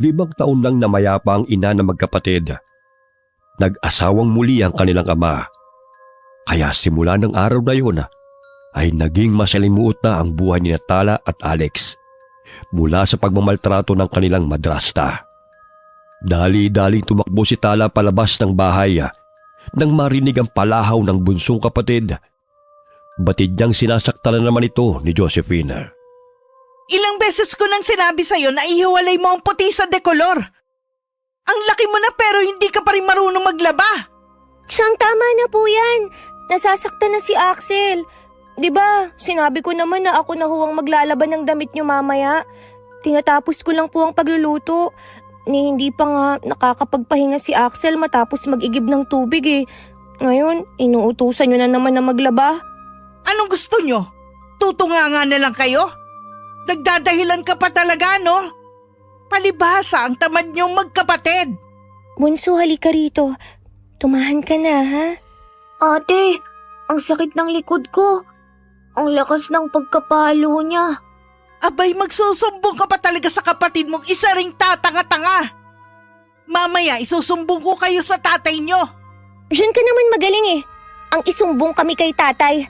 5 taon lang namayapa ang ina ng magkapatid. Nag-asawang muli ang kanilang ama. Kaya simula ng araw na yun ay naging masalimuot na ang buhay ni Tala at Alex mula sa pagmamaltrato ng kanilang madrasta. Dali-daling tumakbo si Tala palabas ng bahay nang marinig ang palahaw ng bunsong kapatid. Batid niyang sinasaktan na naman ito ni Josephine. Ilang beses ko nang sinabi sa'yo na ihiwalay mo ang puti sa dekolor. Ang laki mo na pero hindi ka pa rin marunong maglaba. Siyang tama na po yan. Nasasaktan na si Axel. 'Di ba, sinabi ko naman na ako na huwang maglalaban ng damit niyo mamaya. Tinatapos ko lang po ang pagluluto. Ni hindi pa nga nakakapagpahinga si Axel matapos mag-igib ng tubig eh. Ngayon, inuutusan niyo na naman na maglaba. Anong gusto nyo? Tutunganga na lang kayo? Nagdadahilan ka pa talaga, no? Palibhasa ang tamad niyong magkapatid. Bunso, halika rito. Tumahan ka na, ha? Ate, ang sakit ng likod ko. Ang lakas ng pagkapalo niya. Abay, magsusumbong ka pa talaga sa kapatid mong isa ring tatanga-tanga. Mamaya, isusumbong ko kayo sa tatay nyo. Diyan ka naman magaling eh. Ang isumbong kami kay tatay.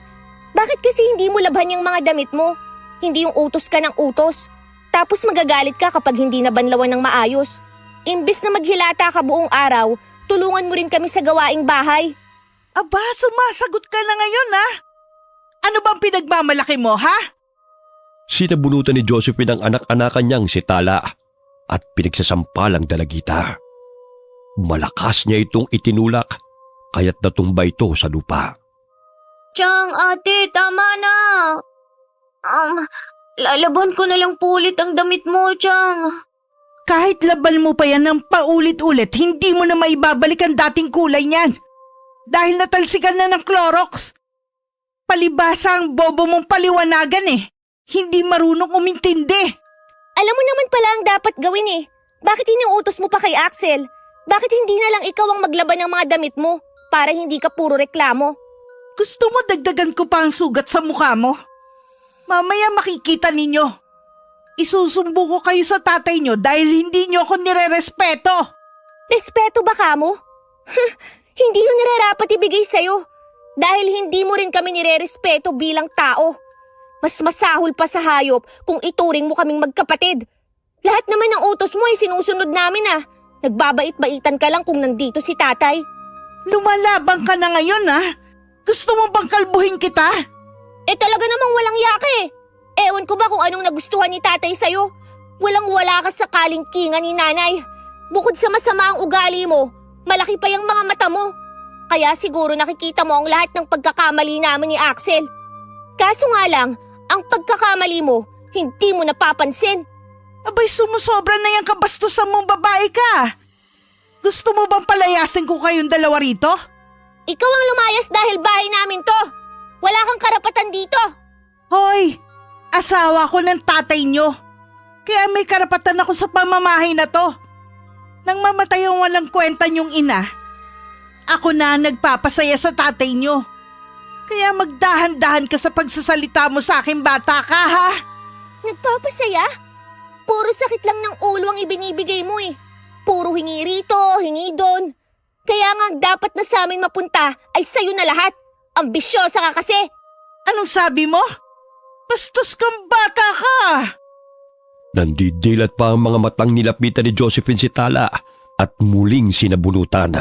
Bakit kasi hindi mo labhan yung mga damit mo? Hindi yung utos ka ng utos. Tapos magagalit ka kapag hindi nabanlawan ng maayos. Imbes na maghilata ka buong araw, tulungan mo rin kami sa gawaing bahay. Aba, sumasagot ka na ngayon, ha? Ano bang pinagmamalaki mo, ha? Sinabunutan ni Josephine ang anak-anakan niyang si Tala at pinagsasampalang dalagita. Malakas niya itong itinulak kaya't natumba ito sa lupa. Chang, ate, tama na. Lalaban ko na lang po ulit ang damit mo, Chang. Kahit laban mo pa yan ng paulit-ulit, hindi mo na maibabalik ang dating kulay niyan. Dahil natalsikan na ng Clorox. Palibhasa ang bobo mong paliwanagan eh. Hindi marunong umintindi. Alam mo naman pala ang dapat gawin eh. Bakit inuutos mo pa kay Axel? Bakit hindi na lang ikaw ang maglaban ng mga damit mo para hindi ka puro reklamo? Gusto mo dagdagan ko pa ang sugat sa mukha mo? Mamaya makikita ninyo. Isusumbong ko kayo sa tatay nyo dahil hindi nyo ako nire-respeto. Respeto ba ka mo? Hindi yun nararapat ibigay sa'yo. Dahil hindi mo rin kami nire-respeto bilang tao. Mas masahol pa sa hayop kung ituring mo kaming magkapatid. Lahat naman ng utos mo ay sinusunod namin ah. Nagbabait-baitan ka lang kung nandito si tatay. Lumalabang ka na ngayon ah. Gusto mo bang kalbuhin kita? Talaga namang walang yaka eh. Ewan ko ba kung anong nagustuhan ni tatay sa'yo. Walang-wala ka sa kalingkingan ni nanay. Bukod sa masama ang ugali mo, malaki pa yung mga mata mo. Kaya siguro nakikita mo ang lahat ng pagkakamali namin ni Axel. Kaso nga lang, ang pagkakamali mo, hindi mo napapansin. Abay, sumusobra na yung kabastusan mong babae ka. Gusto mo bang palayasin ko kayong dalawa rito? Ikaw ang lumayas dahil bahay namin to. Wala kang karapatan dito. Hoy, asawa ko ng tatay nyo. Kaya may karapatan ako sa pamamahay na to. Nang mamatay ang walang kwenta nyong ina, ako na ang nagpapasaya sa tatay nyo. Kaya magdahan-dahan ka sa pagsasalita mo sa akin, bata ka, ha? Nagpapasaya? Puro sakit lang ng ulo ang ibinibigay mo eh. Puro hingi rito, hingi doon. Kaya nga dapat na sa amin mapunta ay sa'yo na lahat. Ambisyosa ka kasi. Anong sabi mo? Bastos kang bata ka! Nandidilat pa ang mga matang nilapitan ni Josephine si Tala at muling sinabunutan.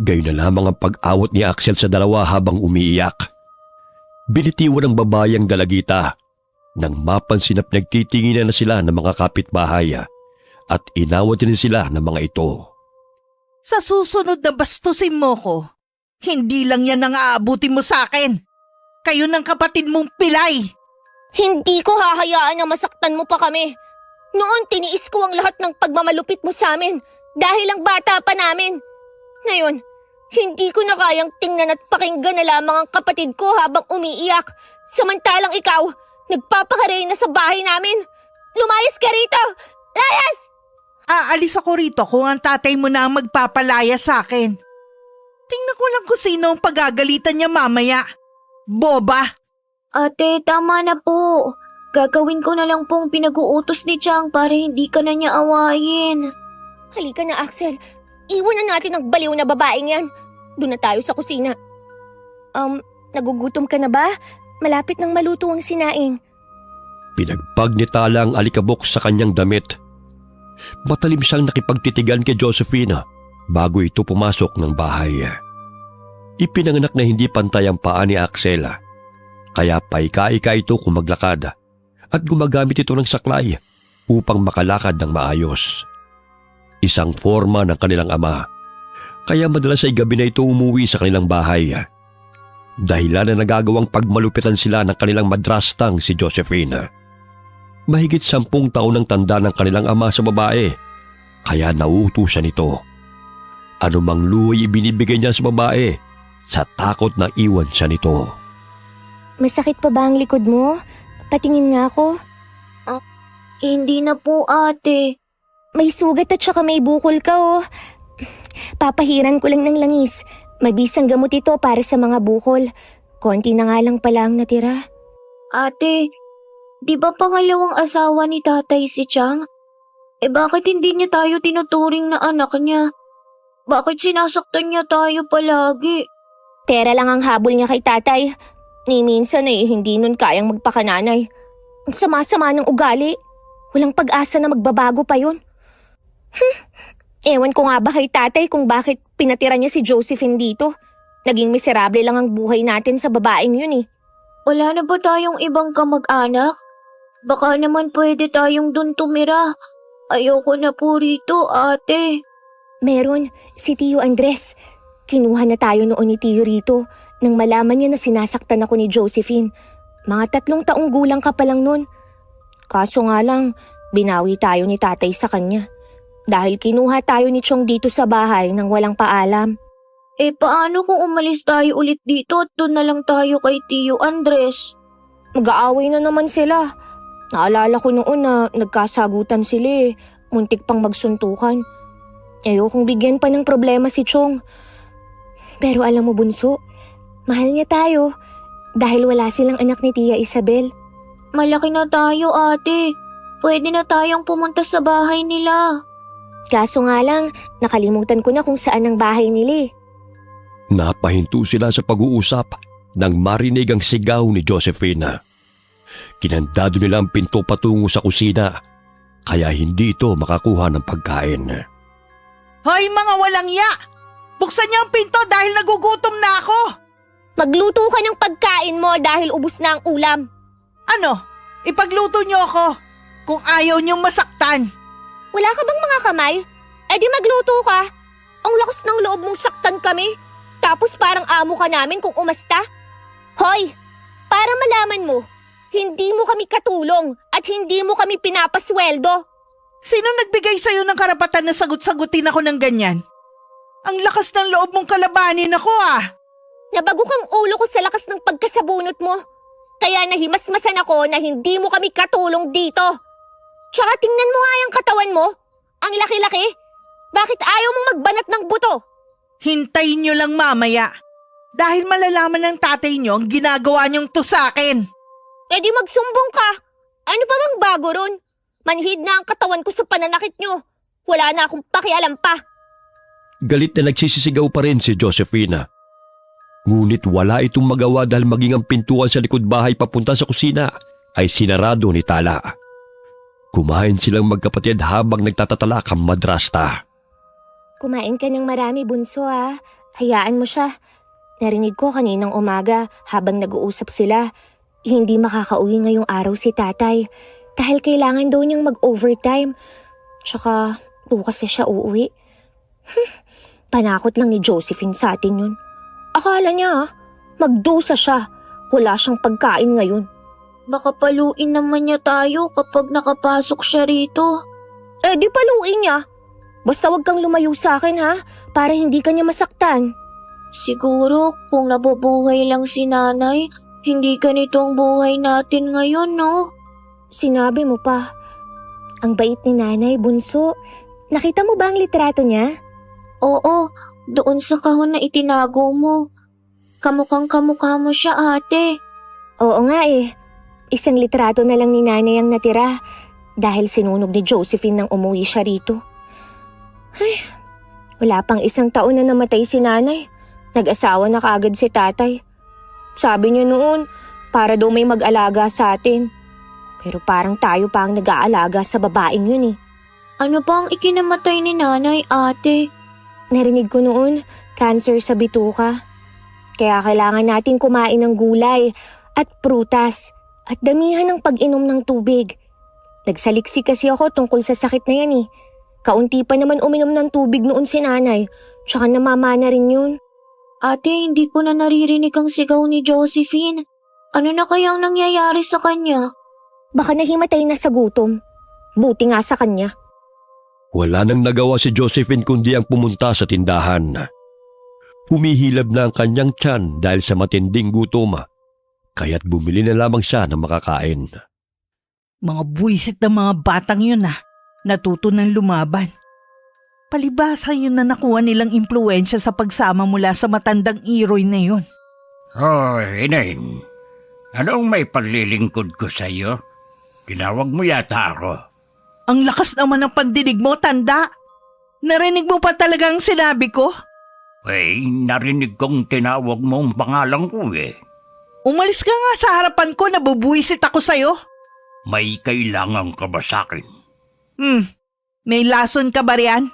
Gayun na lamang ang pag-awat ni Axel sa dalawa habang umiiyak. Binitiwan ng babae ang dalagita nang mapansin na pinagtitinginan na sila ng mga kapitbahay at inawat din sila ng mga ito. Sa susunod na bastusin mo ko, hindi lang yan ang aabutin mo sa akin. Kayo ng kapatid mong pilay. Hindi ko hahayaan na masaktan mo pa kami. Noon tiniis ko ang lahat ng pagmamalupit mo sa amin dahil ang bata pa namin. Ngayon, hindi ko na kayang tingnan at pakinggan na lamang ang kapatid ko habang umiiyak. Samantalang ikaw, nagpapakaray na sa bahay namin. Lumayas ka rito! Layas! Aalis ako rito kung ang tatay mo na ang magpapalaya sa akin. Tingnan ko lang kung sino ang pagagalitan niya mamaya. Boba! Ate, tama na po. Gagawin ko na lang pong pinag-uutos ni Chang para hindi ka na niya awayin. Halika na, Axel. Iwan na natin ang baliw na babaeng yan. Doon na tayo sa kusina. Nagugutom ka na ba? Malapit nang maluto ang sinaing. Pinagpag ni Tala ang alikabok sa kanyang damit. Matalim siyang nakipagtitigan kay Josephine bago ito pumasok ng bahay. Ipinanganak na hindi pantay ang paa ni Axel, kaya paika-ika ito kung maglakad at gumagamit ito ng saklay upang makalakad ng maayos. Isang forma ng kanilang ama, kaya madalas ay gabi na ito umuwi sa kanilang bahay. Dahilan na nagagawang pagmalupitan sila ng kanilang madrastang si Josephine. Mahigit 10 taon ang tanda ng kanilang ama sa babae, kaya nauutusan nito. Anumang luhoy ibinibigay niya sa babae sa takot na iwan siya nito. Masakit pa ba ang likod mo? Patingin nga ako. Hindi na po, ate. May sugat at saka may bukol ka, oh. Papahiran ko lang ng langis. Mabisang gamot ito para sa mga bukol. Konti na nga lang pala ang natira. Ate, di ba pangalawang asawa ni tatay si Chang? Bakit hindi niya tayo tinuturing na anak niya? Bakit sinasaktan niya tayo palagi? Pera lang ang habol niya kay tatay. Ni minsan hindi nun kayang magpakananay. Ang sama-sama ng ugali. Walang pag-asa na magbabago pa yun. Ewan ko nga ba kay tatay kung bakit pinatira niya si Josephine dito. Naging miserable lang ang buhay natin sa babaeng yun eh. Wala na ba tayong ibang kamag-anak? Baka naman pwede tayong dun tumira. Ayoko na po rito, ate. Meron, si Tio Andres. Kinuha na tayo noon ni Tio rito nang malaman niya na sinasaktan ako ni Josephine. Mga 3 taong gulang ka pa lang nun. Kaso nga lang, binawi tayo ni tatay sa kanya. Dahil kinuha tayo ni Chong dito sa bahay nang walang paalam. Paano kung umalis tayo ulit dito at doon na lang tayo kay Tio Andres? Mag-aaway na naman sila. Naalala ko noon na nagkasagutan sila eh. Muntik pang magsuntukan. Ayokong bigyan pa ng problema si Chong. Pero alam mo bunso, mahal niya tayo dahil wala silang anak ni Tia Isabel. Malaki na tayo, ate. Pwede na tayong pumunta sa bahay nila. Kaso nga lang, nakalimutan ko na kung saan ang bahay nila. Napahinto sila sa pag-uusap nang marinig ang sigaw ni Josephine. Kinandado nila ang pinto patungo sa kusina, kaya hindi ito makakuha ng pagkain. Hoy mga walang ya! Buksan niyo ang pinto dahil nagugutom na ako! Magluto ka ng pagkain mo dahil ubos na ang ulam. Ano? Ipagluto niyo ako kung ayaw niyong masaktan. Wala ka bang mga kamay? Di magluto ka. Ang lakas ng loob mong saktan kami. Tapos parang amo ka namin kung umasta. Hoy, para malaman mo, hindi mo kami katulong at hindi mo kami pinapasweldo. Sino nagbigay sa'yo ng karapatan na sagot-sagutin ako ng ganyan? Ang lakas ng loob mong kalabanin ako ah! Nabago kang ulo ko sa lakas ng pagkasabunot mo. Kaya nahimasmasan ako na hindi mo kami katulong dito. Tsaka tingnan mo nga yung katawan mo. Ang laki-laki. Bakit ayaw mong magbanat ng buto? Hintayin niyo lang mamaya. Dahil malalaman ng tatay niyo ang ginagawa niyong to sa akin. Di magsumbong ka. Ano pa bang bago ron? Manhid na ang katawan ko sa pananakit niyo. Wala na akong pakialam pa. Galit na nagsisisigaw pa rin si Josephine. Ngunit wala itong magawa dahil maging ang pintuan sa likod bahay papunta sa kusina ay sinarado ni Tala. Kumain silang magkapatid habang nagtatatalak ang madrasta. Kumain ka ng marami, bunso ah. Hayaan mo siya. Narinig ko kaninang umaga habang nag-uusap sila. Hindi makakauwi ngayong araw si tatay dahil kailangan daw niyang mag-overtime. Tsaka bukas na siya uuwi. Panakot lang ni Josephine sa atin yun. Akala niya magdusa siya. Wala siyang pagkain ngayon. Baka paluin naman niya tayo kapag nakapasok siya rito. Di paluin niya. Basta wag kang lumayo sa akin ha, para hindi ka niya masaktan. Siguro kung nabubuhay lang si nanay, hindi ganito ang buhay natin ngayon, no? Sinabi mo pa. Ang bait ni nanay, bunso. Nakita mo ba ang litrato niya? Oo, doon sa kahon na itinago mo. Kamukhang kamukha mo siya, ate. Oo nga eh. Isang litrato na lang ni nanay ang natira dahil sinunog ni Josephine nang umuwi siya rito. Ay, wala pang isang taon na namatay si nanay. Nag-asawa na kaagad si tatay. Sabi niya noon, para daw may mag-alaga sa atin. Pero parang tayo pa ang nag-aalaga sa babaeng yun eh. Ano pa ang ikinamatay ni nanay, ate? Narinig ko noon, cancer sa bituka. Kaya kailangan natin kumain ng gulay at prutas at damihan ng pag-inom ng tubig. Nagsaliksik kasi ako tungkol sa sakit na yan eh. Kaunti pa naman uminom ng tubig noon si nanay, tsaka namamana rin yun. Ate, hindi ko na naririnig ang sigaw ni Josephine. Ano na kayang nangyayari sa kanya? Baka nahimatay na sa gutom. Buti nga sa kanya. Wala nang nagawa si Josephine kundi ang pumunta sa tindahan. Humihilab na ang kanyang tiyan dahil sa matinding gutom, kaya't bumili na lamang siya ng makakain. Mga buwisit na mga batang yun natuto ng lumaban. Palibhasa yun na nakuha nilang impluensya sa pagsama mula sa matandang Iroy na yun. Oh, Ineng. Anong may paglilingkod ko sa'yo? Tinawag mo yata ako. Ang lakas naman ng pandinig mo, tanda. Narinig mo pa talaga ang sinabi ko? Narinig kong tinawag mo ang pangalan ko eh. Umalis ka nga sa harapan ko, nabubuwisit ako sa'yo. May kailangan ka ba sa'kin? May lason ka ba riyan?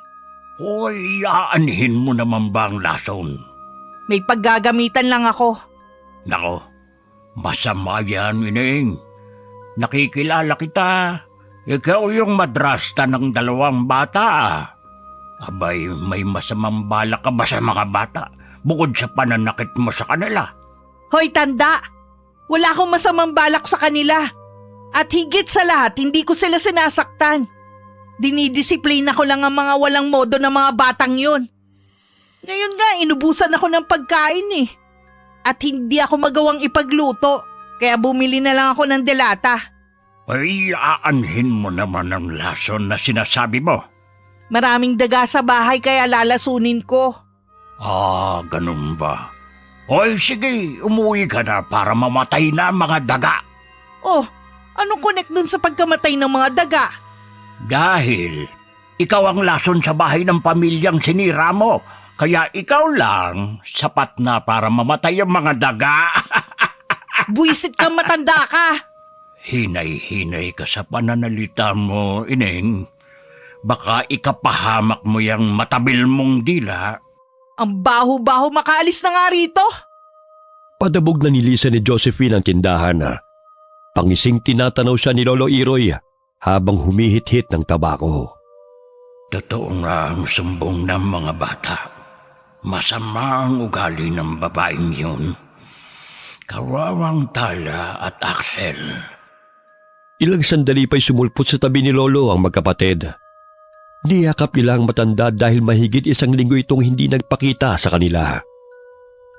Hoy, aanhin mo naman ba ang lason? May paggagamitan lang ako. Nako, masama yan, Ineng. Nakikilala kita. Ikaw yung madrasta ng 2 bata. Abay, may masamang balak ka ba sa mga bata bukod sa pananakit mo sa kanila? Hoy, tanda! Wala akong masamang balak sa kanila. At higit sa lahat, hindi ko sila sinasaktan. Dinidisiplina ko lang ang mga walang modo ng mga batang yun. Ngayon nga, inubusan ako ng pagkain eh. At hindi ako magawang ipagluto, kaya bumili na lang ako ng delata. Aanhin mo naman ang lason na sinasabi mo. Maraming daga sa bahay kaya lalasunin ko. Ganun ba? Hoy, sige, umuwi ka na para mamatay na ang mga daga. Oh, anong connect dun sa pagkamatay ng mga daga? Dahil ikaw ang lason sa bahay ng pamilyang sinira mo, kaya ikaw lang sapat na para mamatay ang mga daga. Buisit kang matanda ka. Hinay-hinay ka sa pananalita mo, Ineng. Baka ikapahamak mo yung matabil mong dila. Ang baho-baho, makaalis na nga rito. Padabog na nilisan ni Josephine ang tindahan. Pangising tinatanaw siya ni Lolo Iroy habang humihit-hit ng tabako. Totoo nga ang sumbong ng mga bata. Masama ang ugali ng babaeng yun. Kawawang Tala at Axel. Ilang sandali pa'y sumulpot sa tabi ni Lolo ang magkapatid. Niyakap nila ang matanda dahil mahigit 1 linggo itong hindi nagpakita sa kanila.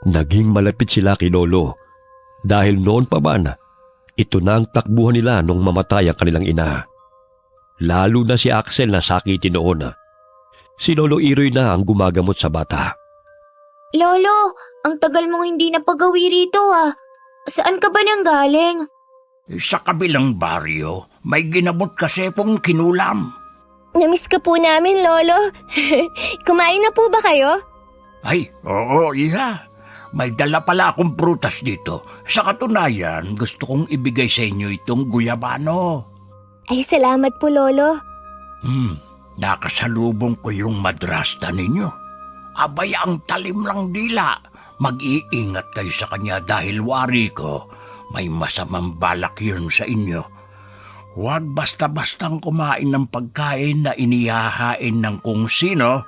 Naging malapit sila kay Lolo dahil noon pa man, ito na ang takbuhan nila nung mamatay ang kanilang ina. Lalo na si Axel na sakitin noon. Si Lolo Iroy na ang gumagamot sa bata. Lolo, ang tagal mong hindi napagawi rito Saan ka ba nang galing? Sa kabilang baryo, may ginamot kasi pong kinulam. Namiss ka po namin, Lolo. Kumain na po ba kayo? Ay, oo, iya. May dala pala akong prutas dito. Sa katunayan, gusto kong ibigay sa inyo itong guyabano. Ay, salamat po, Lolo. Nakasalubong ko yung madrasta ninyo. Abay, ang talim lang dila. Mag-iingat kayo sa kanya dahil wari ko, may masamang balak yun sa inyo. Huwag basta-bastang kumain ng pagkain na inihahain ng kung sino.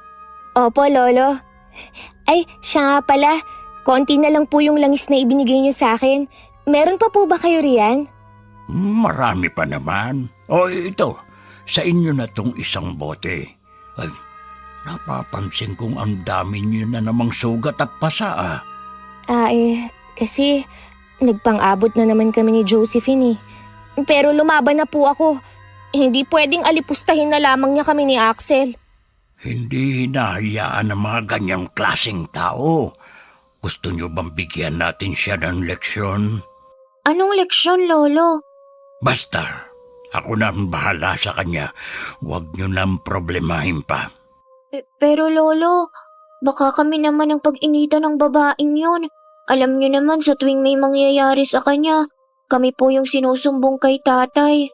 Opo, Lolo. Ay, siya nga pala. Konti na lang po yung langis na ibinigay niyo sa akin. Meron pa po ba kayo riyan? Marami pa naman. O ito, sa inyo na tong isang bote. Ay, napapansin kong ang dami niyo na namang sugat at pasa Kasi nagpang-abot na naman kami ni Josephine eh. Pero lumaban na po ako. Hindi pwedeng alipustahin na lamang niya kami ni Axel. Hindi hinahayaan ng mga ganyang klaseng tao. Gusto niyo bang bigyan natin siya ng leksyon? Anong leksyon, Lolo? Basta, ako na ang bahala sa kanya. Huwag niyo nang problemahin pa. Pero Lolo, baka kami naman ang pag-initan ng babaeng yun. Alam niyo naman sa tuwing may mangyayari sa kanya, kami po yung sinusumbong kay tatay.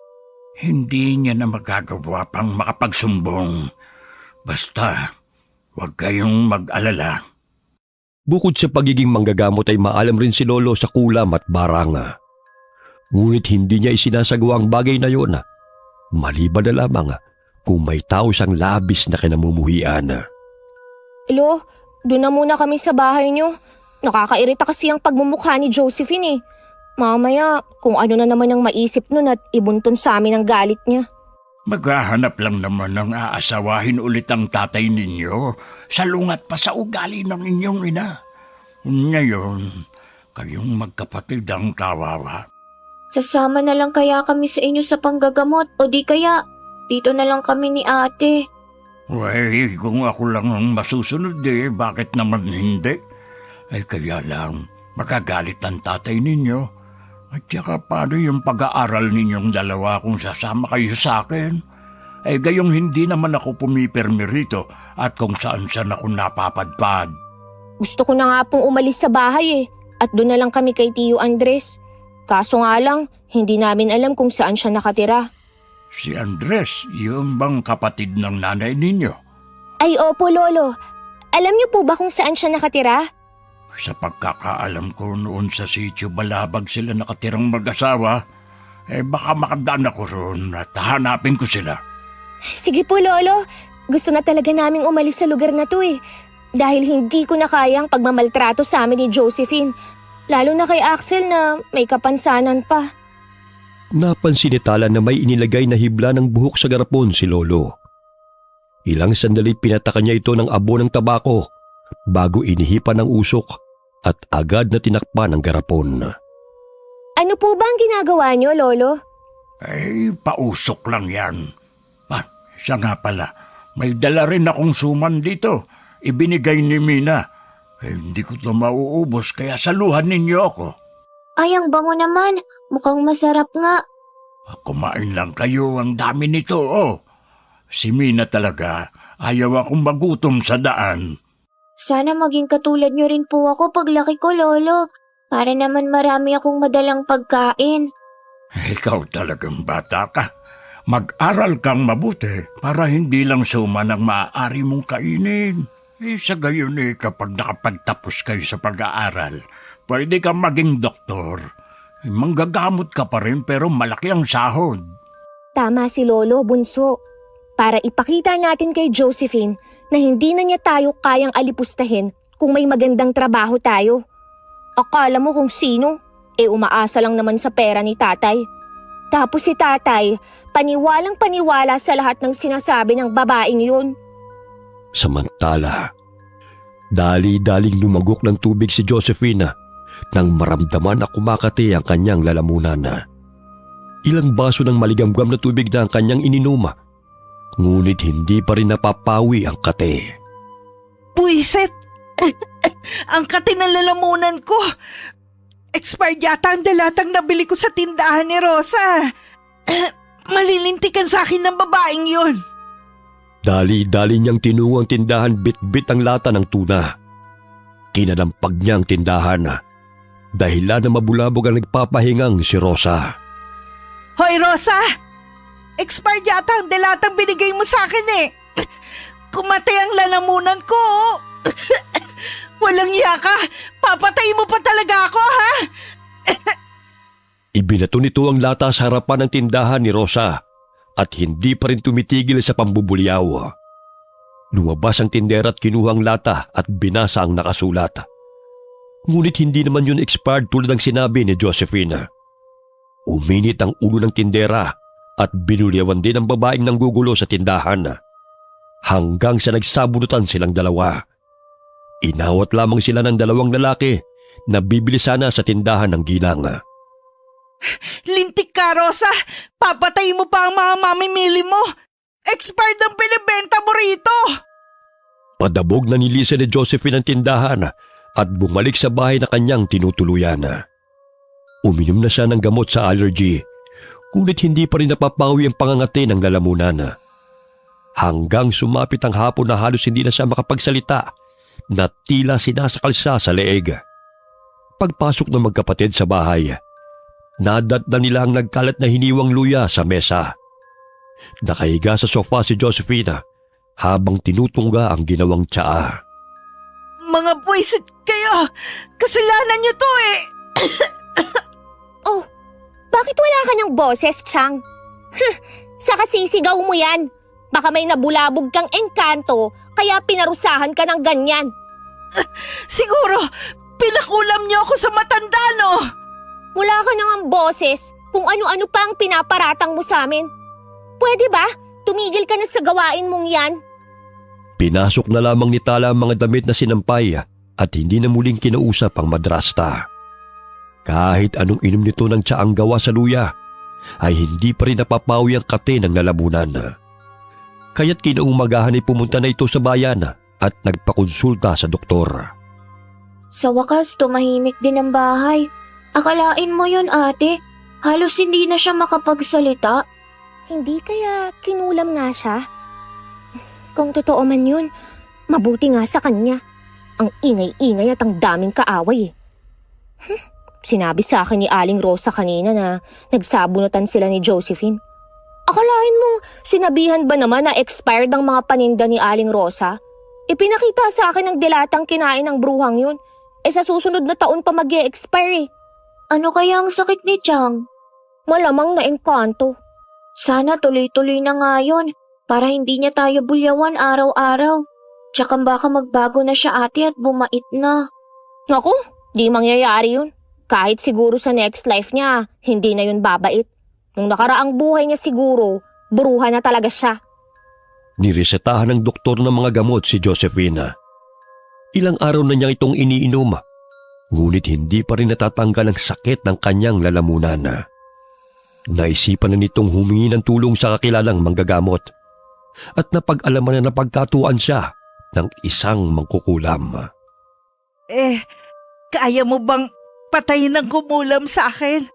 Hindi niya na magagawa pang makapagsumbong. Basta, huwag kayong mag-alala. Bukod sa pagiging manggagamot ay maalam rin si Lolo sa kulam at baranga. Ngunit hindi niya isinasagawa ang bagay na yon. Maliban na lamang kung may tao siyang labis na kinamumuhian. Lo, doon na muna kami sa bahay niyo. Nakakairita kasi ang pagmumukha ni Josephine eh. Mamaya, kung ano na naman ang maisip nun at ibuntun sa amin ang galit niya. Maghahanap lang naman ng aasawahin ulit ang tatay ninyo. Salungat pa sa ugali ng inyong ina. Ngayon, kayong magkapatid ang kawawa. Sasama na lang kaya kami sa inyo sa panggagamot o di kaya dito na lang kami ni ate. Well, kung ako lang ang masusunod bakit naman hindi? Ay kaya lang, magagalit ang tatay ninyo. At saka paano yung pag-aaral ninyong dalawa kung sasama kayo sa akin? Gayong hindi naman ako pumipirmi rito at kung saan-saan ako napapadpad. Gusto ko na nga pong umalis sa bahay eh. At doon na lang kami kay Tio Andres. Kaso nga lang, hindi namin alam kung saan siya nakatira. Si Andres, yung bang kapatid ng nanay ninyo? Ay opo, Lolo. Alam niyo po ba kung saan siya nakatira? Sa pagkakaalam ko noon sa sitio Balabag sila nakatirang mag-asawa, baka makadaan ako roon at hanapin ko sila. Sige po, Lolo. Gusto na talaga naming umalis sa lugar na to eh. Dahil hindi ko na kayang pagmamaltrato sa amin ni Josephine. Lalo na kay Axel na may kapansanan pa. Napansin ni Tala na may inilagay na hibla ng buhok sa garapon si Lolo. Ilang sandali pinatakan niya ito ng abo ng tabako bago inihipan ng usok at agad na tinakpan ng garapon. Ano po ba ang ginagawa niyo, Lolo? Pausok lang yan. Siya nga pala, may dala rin akong suman dito. Ibinigay ni Mina. Hindi ko ito mauubos kaya saluhan ninyo ako. Ay, ang bango naman. Mukhang masarap nga. Kumain lang kayo, ang dami nito, Si Mina talaga, ayaw akong magutom sa daan. Sana maging katulad niyo rin po ako paglaki ko, Lolo. Para naman marami akong madalang pagkain. Ikaw talagang bata ka. Mag-aral kang mabuti para hindi lang suman ang maaari mong kainin. Sa gayon kapag nakapagtapos kayo sa pag-aaral, pwede kang maging doktor. Manggagamot ka pa rin pero malaki ang sahod. Tama si Lolo, bunso. Para ipakita natin kay Josephine na hindi na niya tayo kayang alipustahin kung may magandang trabaho tayo. Akala mo kung sino? Umaasa lang naman sa pera ni tatay. Tapos si tatay, paniwalang paniwala sa lahat ng sinasabi ng babaeng yun. Samantala, dali-daling lumagok ng tubig si Josephine nang maramdaman na kumakati ang kanyang lalamunan. Ilang baso ng maligamgam na tubig na ang kanyang ininom, ngunit hindi pa rin napapawi ang kate. Buisit! Ang kati ng lalamunan ko! Expired yata ang dalatang nabili ko sa tindahan ni Rosa. Malilintikan sa akin ng babaeng yun. Dali-dali niyang tinungo ang tindahan bit-bit ang lata ng tuna. Kinadampag niya ang tindahan dahilan na mabulabog ang nagpapahingang si Rosa. Hoy Rosa! Expired yata ang dalatang binigay mo sa akin eh. Kumatay ang lalamunan ko. Walang iya ka! Papatay mo pa talaga ako, ha? Ibinato nito ang lata sa harapan ng tindahan ni Rosa at hindi pa rin tumitigil sa pambubulyaw. Lumabas ang tindera at kinuha ang lata at binasa ang nakasulat. Ngunit hindi naman yun expired tulad ng sinabi ni Josephine. Uminit ang ulo ng tindera at binulyawan din ang babaeng nanggugulo sa tindahan. Hanggang sa nagsabunutan silang dalawa. Inawat lamang sila ng dalawang lalaki na bibili sana sa tindahan ng ginang. Lintik ka, Rosa! Papatay mo pa ang mga mamimili mo! Expired ang binibenta mo rito! Padabog na nilisa ni Josephine ang tindahan at bumalik sa bahay na kanyang tinutuluyan. Uminom na siya ng gamot sa allergy Ngunit hindi pa rin napapawi ang pangangati ng lalamunan. Hanggang sumapit ang hapon na halos hindi na siya makapagsalita na tila sinasakal siya sa leeg. Pagpasok ng magkapatid sa bahay, nadatna nila ang nagkalat na hiniwang luya sa mesa. Nakahiga sa sofa si Josephine habang tinutungga ang ginawang tsaa. Mga buwisit kayo! Kasalanan niyo to eh! Oh, bakit wala ka ng boses, Chang? Sa kasisigaw mo yan. Baka may nabulabog kang engkanto kaya pinarusahan ka ng ganyan. Siguro, pinakulam niyo ako sa matanda, no? Wala ka nang ang boses kung ano-ano pa ang pinaparatang mo sa amin. Pwede ba? Tumigil ka na sa gawain mong yan. Pinasok na lamang ni Tala ang mga damit na sinampay at hindi na muling kinausap ang madrasta. Kahit anong inom nito ng tsaang gawa sa luya, ay hindi pa rin napapawi ang kate ng lalamunan. Kaya't kinaumagahan ay pumunta na ito sa bayan at nagpakonsulta sa doktor. Sa wakas, tumahimik din ang bahay. Akalain mo yun, ate. Halos hindi na siya makapagsalita. Hindi kaya kinulam nga siya? Kung totoo man yun, mabuti nga sa kanya. Ang ingay-ingay at ang daming kaaway. Sinabi sa akin ni Aling Rosa kanina na nagsabunutan sila ni Josephine. Akalain mong sinabihan ba naman na expired ang mga paninda ni Aling Rosa? Ipinakita sa akin ng dilatang kinain ng bruhang yun. Sa susunod na taon pa mag-e-expire. Ano kaya ang sakit ni Chang? Malamang na engkanto. Sana tuloy-tuloy na nga yun para hindi niya tayo bulyawan araw-araw. Tsaka baka magbago na siya, ate, at bumait na. Naku, di mangyayari yun. Kahit siguro sa next life niya, hindi na yun babait. Nung nakaraang buhay niya siguro, buruhan na talaga siya. Niresetahan ng doktor ng mga gamot si Josephine. Ilang araw na niya itong iniinom, ngunit hindi pa rin natatanggal ang sakit ng kanyang lalamunan. Naisipan na nitong humingi ng tulong sa kakilalang manggagamot at napag-alaman na napagkatuan siya ng isang mangkukulam. Kaya mo bang patayin ng kumulam sa akin?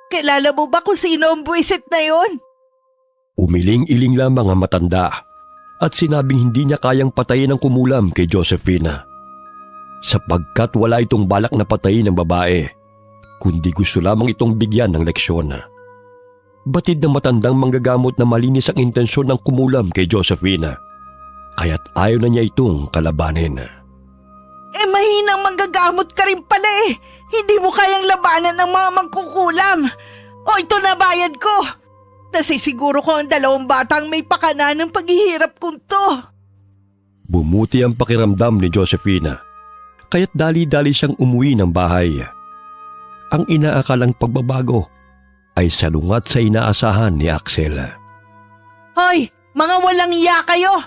Kilala mo ba kung sino ang buwisit na yon? Umiling-iling lamang ang matanda at sinabing hindi niya kayang patayin ang kumulam kay Josephine. Sapagkat wala itong balak na patayin ng babae, kundi gusto lamang itong bigyan ng leksyon. Batid ng matandang manggagamot na malinis ang intensyon ng kumulam kay Josephine, kaya't ayaw na niya itong kalabanin. Mahinang manggagamot ka rin pala eh. Hindi mo kayang labanan ng mga mangkukulam. O ito na bayad ko. Nasisiguro ko ang 2 batang may pakana ng paghihirap kong to. Bumuti ang pakiramdam ni Josephine, kaya't dali-dali siyang umuwi ng bahay. Ang inaakalang pagbabago ay salungat sa inaasahan ni Axel. Hoy, mga walang iya kayo!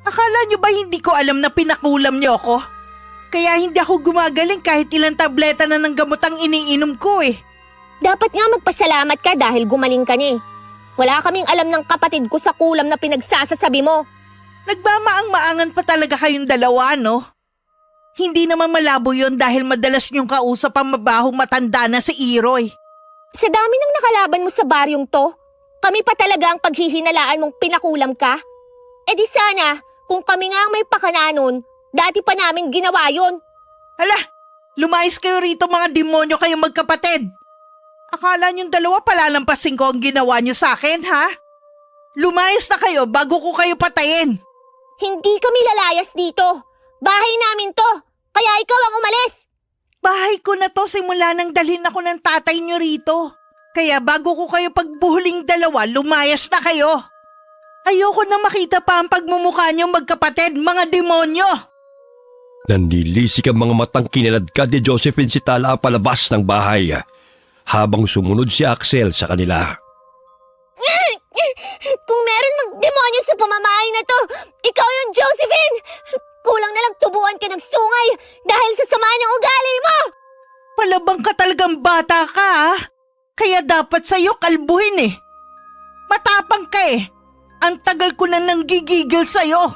Akala nyo ba hindi ko alam na pinakulam nyo ako? Kaya hindi ako gumagaling kahit ilang tableta na ng gamot ang iniinom ko eh. Dapat nga magpasalamat ka dahil gumaling ka ni. Wala kaming alam ng kapatid ko sa kulam na pinagsasasabi mo. Nagmamaang-maangan pa talaga kayong dalawa, no? Hindi naman malabo yon dahil madalas niyong kausap ang mabahong matanda na si Iroy. Sa dami ng nakalaban mo sa baryong to, kami pa talaga ang paghihinalaan mong pinakulam ka? Di sana, kung kami nga ang may pakananon, dati pa namin ginawa yon. Hala, lumayas kayo rito mga demonyo kayong magkapatid. Akala niyong dalawa palalampasin ko ang ginawa niyo sa akin, ha? Lumayas na kayo bago ko kayo patayin. Hindi kami lalayas dito. Bahay namin to, kaya ikaw ang umalis. Bahay ko na to simula nang dalhin ako ng tatay niyo rito. Kaya bago ko kayo pagbuhuling dalawa, lumayas na kayo. Ayoko na makita pa ang pagmumukha niyong magkapatid, mga demonyo. Nanlilisik ang mga matang kinaladkad ni Josephine si Tala palabas ng bahay, habang sumunod si Axel sa kanila. Kung meron mang demonyo sa pamamahay na to, ikaw yung Josephine! Kulang na lang tubuan ka ng sungay dahil sa sama ng ugali mo! Palabang ka talagang bata ka, ha? Kaya dapat sa'yo kalbuhin eh. Matapang ka eh. Ang tagal ko na nanggigigil sa'yo.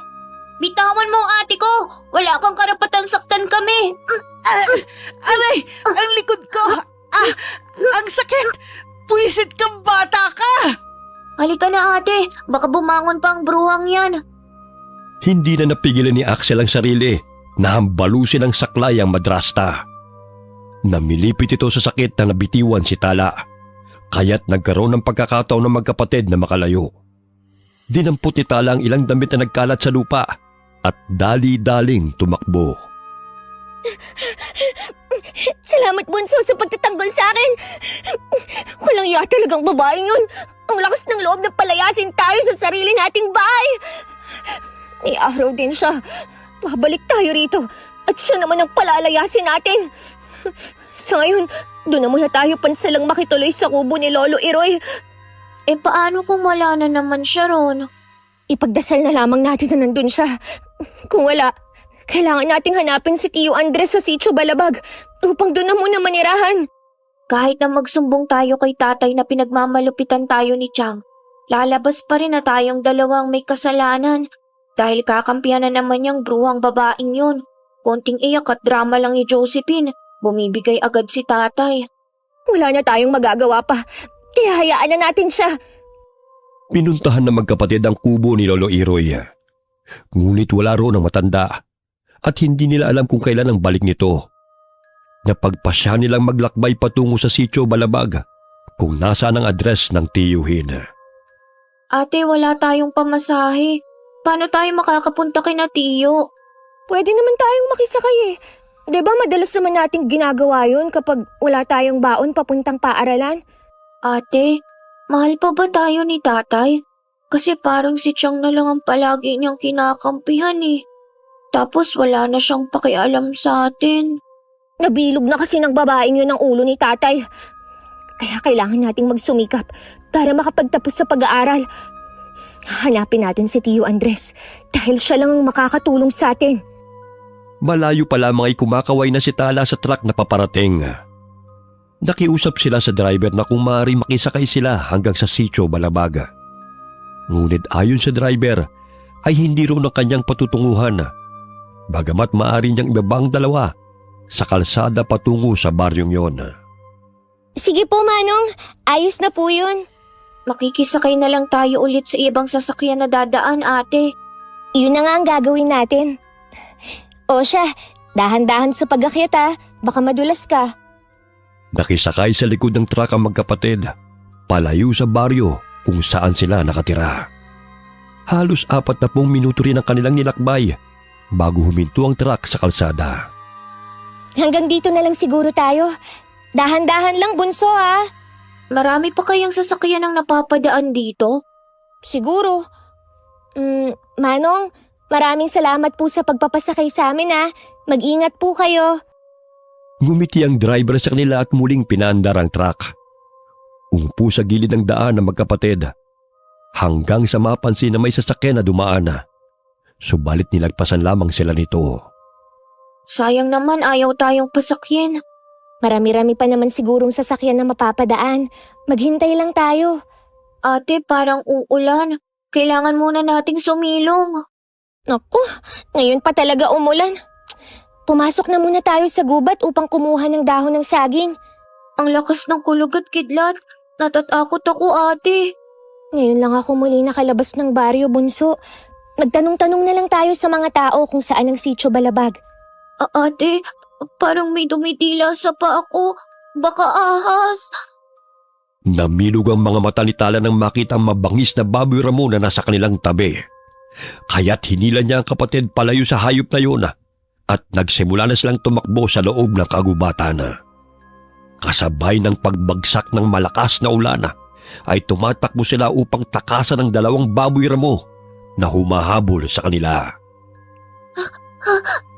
Bitawan mo ang ate ko! Wala kang karapatang saktan kami! Aray! Ang likod ko! Ang sakit! Pwisit kang bata ka! Halika na ate, baka bumangon pa ang bruhang yan. Hindi na napigilan ni Axel ang sarili na hambalusin ng saklay ang madrasta. Namilipit ito sa sakit na nabitiwan si Tala, kaya't nagkaroon ng pagkakataon ng magkapatid na makalayo. Dinampot ni Tala ang ilang damit na nagkalat sa lupa at dali-daling tumakbo. Salamat, Bunso, sa pagtatanggol sa akin. Walang iya talagang babaeng yun. Ang lakas ng loob na palayasin tayo sa sarili nating bahay. May araw din siya. Babalik tayo rito. At siya naman ang palalayasin natin. Sa ngayon, doon na muna tayo pansalang makituloy sa kubo ni Lolo Iroy. Paano kung wala na naman siya ron? Ipagdasal na lamang natin na nandun siya. Kung wala, kailangan nating hanapin si Tio Andres sa Sitio Balabag upang doon na muna manirahan. Kahit na magsumbong tayo kay tatay na pinagmamalupitan tayo ni Chang, lalabas pa rin na tayong dalawang may kasalanan. Dahil kakampihan na naman niyang bruhang babaeng yun. Konting iyak at drama lang ni Josephine, bumibigay agad si tatay. Wala na tayong magagawa pa, kaya hayaan na natin siya. Pinuntahan ng magkapatid ang kubo ni Lolo Iroy. Ngunit wala roon ang matanda at hindi nila alam kung kailan ang balik nito. Napagpasya nilang maglakbay patungo sa Sitio Balabag kung nasaan ang address ng tiyuhin. Ate, wala tayong pamasahe. Paano tayo makakapunta kina Tiyo? Pwede naman tayong makisakay eh. Diba madalas naman nating ginagawa yun kapag wala tayong baon papuntang paaralan? Ate, mahal pa ba tayo ni tatay? Kasi parang si Chang na lang ang palagi niyang kinakampihan eh. Tapos wala na siyang pakialam sa atin. Nabilog na kasi ng babaeng yun ang ulo ni tatay. Kaya kailangan nating magsumikap para makapagtapos sa pag-aaral. Hanapin natin si Tio Andres dahil siya lang ang makakatulong sa atin. Malayo pa lamang ay kumakaway na si Tala sa truck na paparating. Nakiusap sila sa driver na kung maaari makisakay sila hanggang sa Sitio Balabag. Ngunit ayon sa driver ay hindi rin ang kanyang patutunguhan. Bagamat maaari niyang ibabang dalawa sa kalsada patungo sa baryong yon. Sige po, Manong. Ayos na po yun. Makikisakay na lang tayo ulit sa ibang sasakyan na dadaan, ate. Yun na nga ang gagawin natin. O siya, dahan-dahan sa pag-akyat ha. Baka madulas ka. Nakisakay sa likod ng truck ang magkapatid, palayo sa baryo kung saan sila nakatira. Halos 40 minuto rin ang kanilang nilakbay bago huminto ang truck sa kalsada. Hanggang dito na lang siguro tayo. Dahan-dahan lang, Bunso ha. Marami pa kayang sasakyan ang napapadaan dito? Siguro. Manong, maraming salamat po sa pagpapasakay sa amin ha. Mag-ingat po kayo. Ngumiti ang driver sa kanila at muling pinaandar ang truck. Umpo sa gilid ng daan ng magkapatid hanggang sa mapansin na may sasakyan na dumaan. Subalit nilagpasan lamang sila nito. Sayang naman ayaw tayong pasakyan. Marami-rami pa naman sigurong sasakyan na mapapadaan. Maghintay lang tayo. Ate, parang uulan. Kailangan muna nating sumilong. Naku, ngayon pa talaga umulan. Pumasok na muna tayo sa gubat upang kumuha ng dahon ng saging. Ang lakas ng kulog at kidlat. Natatakot ako, ate. Ngayon lang ako muli nakalabas ng baryo, Bunso. Magtanong-tanong na lang tayo sa mga tao kung saan ang Sitio Balabag. Ate, parang may dumitila sa paa ko. Baka ahas. Namilog ang mga mata ni Tala nang makita ang mabangis na baboy ramo na nasa kanilang tabi. Kaya't hinila niya ang kapatid palayo sa hayop na yun at nagsimula na silang tumakbo sa loob ng kagubatan. Kasabay ng pagbagsak ng malakas na ulan ay tumatakbo sila upang takasan ng dalawang baboy ramo na humahabol sa kanila.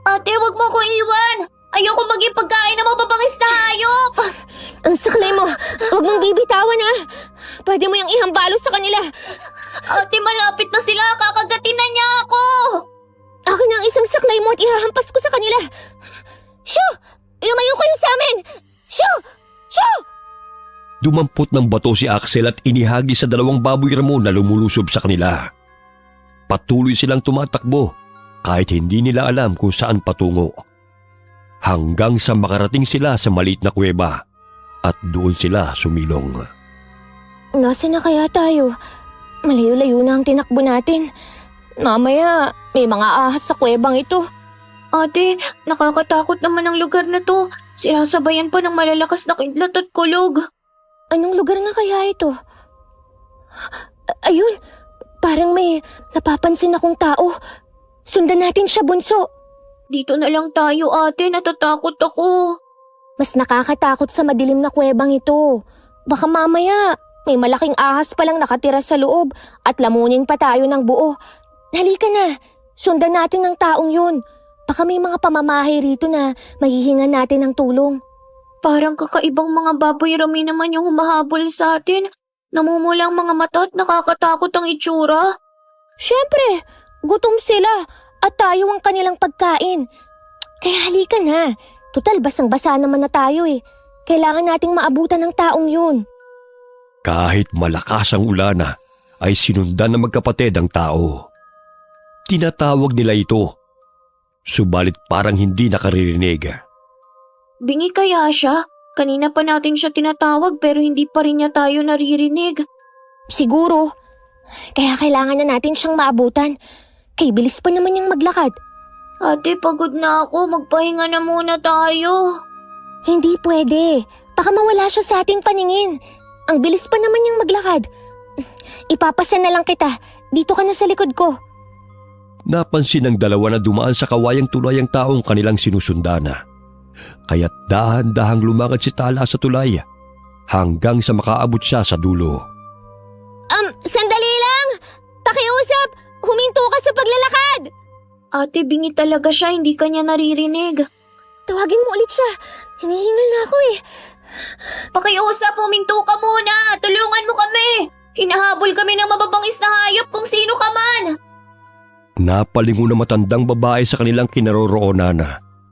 Ate, wag mo ko iwan. Ayoko maging pagkain ng mababangis na hayop. Ang saklay mo, huwag mong bibitawan ha. Pwede mo yung ihambalo sa kanila. Ate, malapit na sila. Kakagatin na niya ako. Akin na ang isang saklay mo at ihahampas ko sa kanila. Shoo! Lumayo kayo sa amin! Shoo! Shoo! Dumampot ng bato si Axel at inihagi sa dalawang baboy ramo na lumulusob sa kanila. Patuloy silang tumatakbo kahit hindi nila alam kung saan patungo. Hanggang sa makarating sila sa maliit na kuweba at doon sila sumilong. Nasaan na kaya tayo? Malayo-layo na ang tinakbo natin. Mamaya, may mga ahas sa kuwebang ito. Ate, nakakatakot naman ang lugar na to. Sinasabayan pa ng malalakas na kidlat at kulog. Anong lugar na kaya ito? Ayun, parang may napapansin akong tao. Sundan natin siya, bunso. Dito na lang tayo, ate. Natatakot ako. Mas nakakatakot sa madilim na kuwebang ito. Baka mamaya, may malaking ahas palang nakatira sa loob at lamunin pa tayo ng buo. Halika na, sundan natin ang taong yun. Baka may mga pamamahay rito na mahihingan natin ng tulong. Parang kakaibang mga baboy rami naman yung humahabol sa atin. Namumulang mga mata at nakakatakot ang itsura. Siyempre, gutom sila at tayo ang kanilang pagkain. Kaya halika na. Tutal, basang-basa naman na tayo eh. Kailangan nating maabutan ng taong yun. Kahit malakas ang ulan ay sinundan ng magkapatid ang tao. Tinatawag nila ito, subalit parang hindi nakaririnig. Bingi kaya siya? Kanina pa natin siya tinatawag pero hindi pa rin niya tayo naririnig. Siguro. Kaya kailangan na natin siyang maabutan. Kay bilis pa naman niyang maglakad. Ate, pagod na ako. Magpahinga na muna tayo. Hindi pwede. Baka mawala siya sa ating paningin. Ang bilis pa naman niyang maglakad. Ipapasa na lang kita. Dito ka na sa likod ko. Napansin ng dalawa na dumaan sa kawayang tulay ang taong kanilang sinusundan. Kaya't dahan-dahang lumakad si Tala sa tulay hanggang sa makaabot siya sa dulo. Sandali lang! Pakiusap! Huminto ka sa paglalakad! Ate, bingi talaga siya. Hindi kanya naririnig. Tawagin mo ulit siya. Hinihingal na ako eh. Pakiusap, huminto ka muna. Tulungan mo kami. Hinahabol kami ng mababangis na hayop kung sino ka man. Napalingon na matandang babae sa kanilang kinaroroonan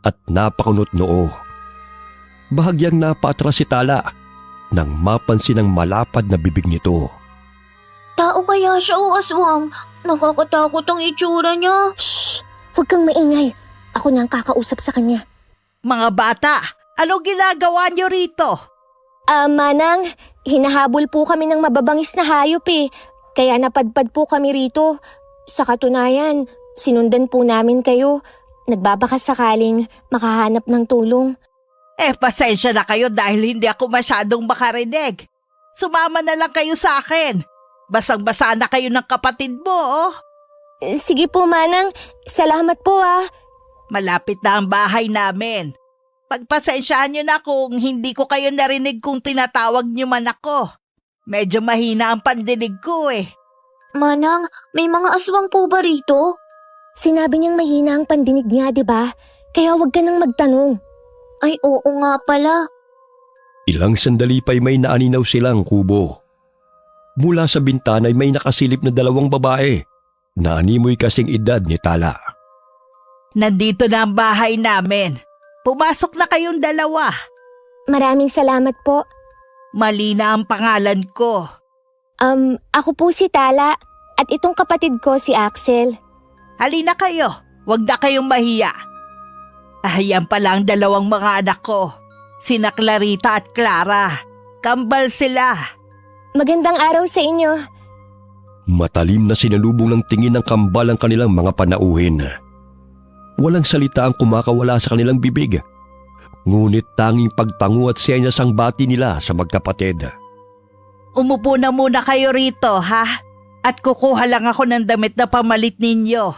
at napakunot noo. Bahagyang napaatras si Tala nang mapansin ang malapad na bibig nito. Tao kaya siya o aswang? Nakakatakot ang itsura niya. Shh! Huwag kang maingay. Ako na ang kakausap sa kanya. Mga bata, anong ginagawa niyo rito? Manang, hinahabol po kami ng mababangis na hayop eh. Kaya napadpad po kami rito. Sa katunayan, sinundan po namin kayo. Nagbabaka sakaling makahanap ng tulong. Pasensya na kayo dahil hindi ako masyadong makarinig. Sumama na lang kayo sa akin. Basang-basa na kayo ng kapatid mo, oh. Sige po, Manang. Salamat po ah. Malapit na ang bahay namin. Pagpasensyaan niyo na kung hindi ko kayo narinig kung tinatawag niyo man ako. Medyo mahina ang pandinig ko eh. Manang, may mga aswang po ba rito? Sinabi niyang mahina ang pandinig niya, di ba? Kaya huwag ka nang magtanong. Ay, oo nga pala. Ilang sandali pa'y may naaninaw silang kubo. Mula sa bintana ay may nakasilip na dalawang babae na animoy kasing edad ni Tala. Nandito na ang bahay namin. Pumasok na kayong dalawa. Maraming salamat po. Malina ang pangalan ko. Ako po si Tala at itong kapatid ko si Axel. Halina kayo. Huwag na kayong mahiya. Yan pala ang dalawang mga anak ko. Sina Clarita at Clara. Kambal sila. Magandang araw sa inyo. Matalim na sinalubong ng tingin ng kambal ang kanilang mga panauhin. Walang salita ang kumakawala sa kanilang bibig. Ngunit tanging pagtango at senyas ang bati nila sa magkapatid. Umupo na muna kayo rito, ha? At kukuha lang ako ng damit na pamalit ninyo.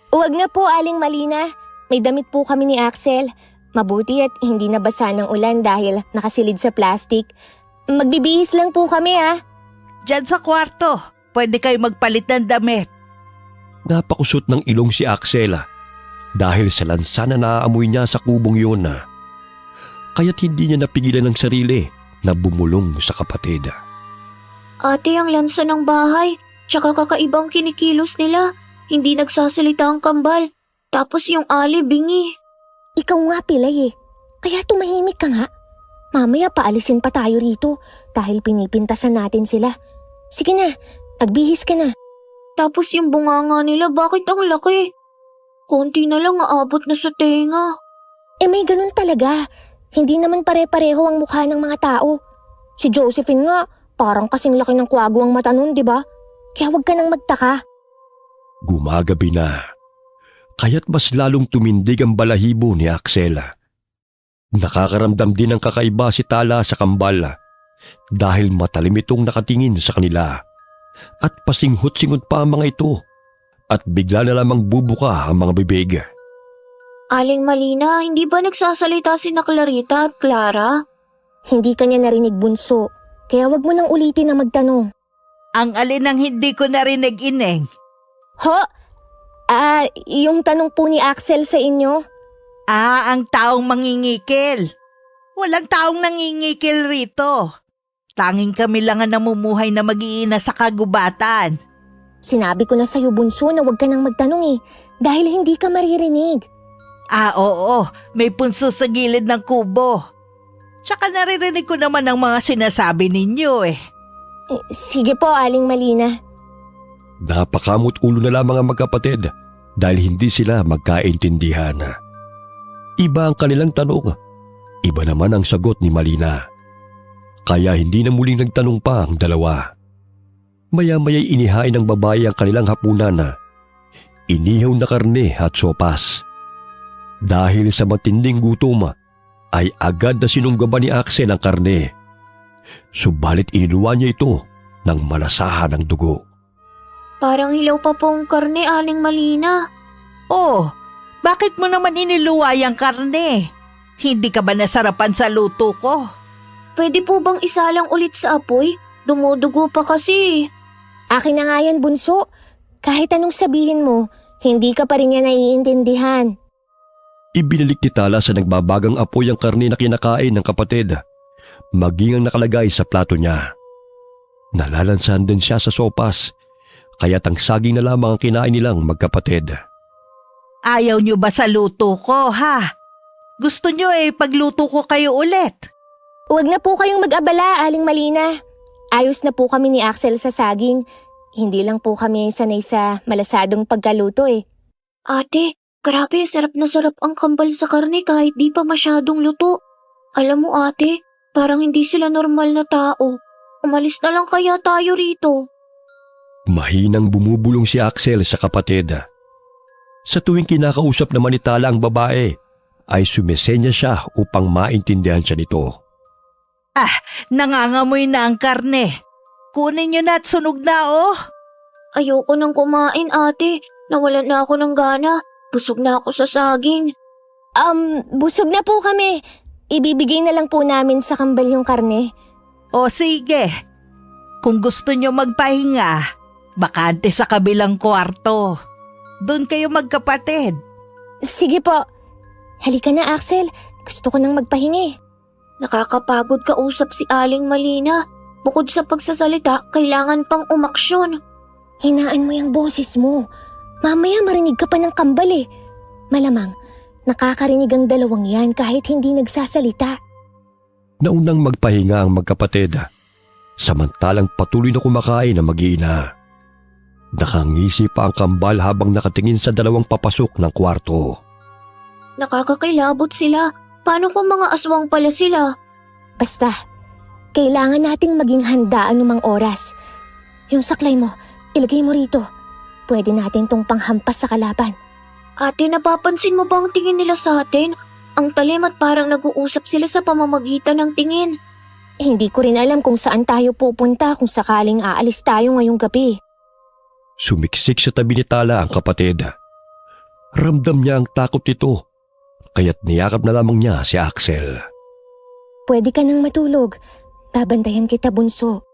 Huwag na po, Aling Malina. May damit po kami ni Axel. Mabuti at hindi nabasa ng ulan dahil nakasilid sa plastic. Magbibihis lang po kami ha. Diyan sa kwarto. Pwede kayo magpalit ng damit. Napakusot ng ilong si Axel dahil sa lansa na naaamoy niya sa kubong yun. Kaya't hindi niya napigilan ng sarili na bumulong sa kapatid. Ate, ang lansa ng bahay. Tsaka kakaibang kinikilos nila. Hindi nagsasalita ang kambal. Tapos yung ali, bingi. Ikaw nga Pilay eh. Kaya tumahimik ka nga. Mamaya paalisin pa tayo rito dahil pinipintasan natin sila. Sige na, nagbihis ka na. Tapos yung bunganga nila, bakit ang laki? Konti na lang aabot na sa tenga. May ganun talaga. Hindi naman pare-pareho ang mukha ng mga tao. Si Josephine nga, Parang kasing laki ng kwago ang mata nun, di ba? Kaya huwag ka nang magtaka. Gumagabi na. Kaya't mas lalong tumindig ang balahibo ni Axel. Nakakaramdam din ng kakaiba si Tala sa kambal dahil matalim itong nakatingin sa kanila at pasinghot-singhot pa ang mga ito at bigla na lamang bubuka ang mga bibig. Aling Malina, hindi ba nagsasalita si na Clarita at Clara? Hindi ka niya narinig, bunso. Kaya wag mo nang ulitin na magtanong. Ang alin ang hindi ko narinig, Ineng? Ho? Yung tanong po ni Axel sa inyo? Ang taong mangingikil. Walang taong nangingikil rito. Tanging kami lang ang namumuhay na mag-iina sa kagubatan. Sinabi ko na sa'yo, bunso, na wag ka nang magtanong dahil hindi ka maririnig. Oo, may punso sa gilid ng kubo. Tsaka naririnig ko naman ang mga sinasabi ninyo Sige po, Aling Malina. Napakamot ulo na lamang ang magkapatid dahil hindi sila magkaintindihan. Iba ang kanilang tanong, iba naman ang sagot ni Malina. Kaya hindi na muling nagtanong pa ang dalawa. Maya-maya'y inihain ng babae ang kanilang hapunan, inihaw na karne at sopas. Dahil sa matinding gutom, ay agad na sinunggaban ni Axel ang karne. Subalit iniluwa niya ito ng malasahan ng dugo. Parang hilaw pa pong karne, Aling Malina. Bakit mo naman iniluway ang karne? Hindi ka ba nasarapan sa luto ko? Pwede po bang isalang ulit sa apoy? Dumudugo pa kasi. Akin na nga yan, bunso. Kahit anong sabihin mo, hindi ka pa rin niya naiintindihan. Ibinalik ni Tala sa nagbabagang apoy ang karne na kinakain ng kapatid, maging ang nakalagay sa plato niya. Nalalansan din siya sa sopas, kaya't ang saging na lamang ang kinain nilang magkapatid. Ayaw nyo ba sa luto ko, ha? Gusto nyo pagluto ko kayo ulit? Huwag na po kayong mag-abala, Aling Malina. Ayos na po kami ni Axel sa saging. Hindi lang po kami sanay sa malasadong pagkaluto Ate, grabe, sarap na sarap ang kambal sa karne kahit di pa masyadong luto. Alam mo ate, parang hindi sila normal na tao. Umalis na lang kaya tayo rito. Mahinang bumubulong si Axel sa kapatid. Sa tuwing kinakausap naman ni Tala ang babae, ay sumisenya siya upang maintindihan siya nito. Nangangamoy na ang karne. Kunin nyo na at sunog na, Ayoko nang kumain ate, nawalan na ako ng gana. Busog na ako sa saging. Busog na po kami. Ibibigay na lang po namin sa kambal yung karne. Sige. Kung gusto nyo magpahinga, bakante sa kabilang kwarto. Doon kayo magkapatid. Sige po. Halika na, Axel. Gusto ko nang magpahingi. Nakakapagod kausap si Aling Malina. Bukod sa pagsasalita, kailangan pang umaksyon. Hinaan mo yung boses mo. Mamaya marinig ka pa ng kambal Malamang, nakakarinig ang dalawang yan kahit hindi nagsasalita. Naunang magpahinga ang magkapatid, samantalang patuloy na kumakain ang mag-iina. Nakangisi pa ang kambal habang nakatingin sa dalawang papasok ng kwarto. Nakakakilabot sila. Paano kung mga aswang pala sila? Basta, kailangan nating maging handa anumang oras. Yung saklay mo, ilagay mo rito. Pwede natin tong panghampas sa kalaban. Ate, napapansin mo ba ang tingin nila sa atin? Ang talim at parang nag-uusap sila sa pamamagitan ng tingin. Hindi ko rin alam kung saan tayo pupunta kung sakaling aalis tayo ngayong gabi. Sumiksik sa tabi ni Tala ang kapatid. Ramdam niya ang takot nito, kaya't niyakap na lamang niya si Axel. Pwede ka nang matulog. Babantayan kita, bunso.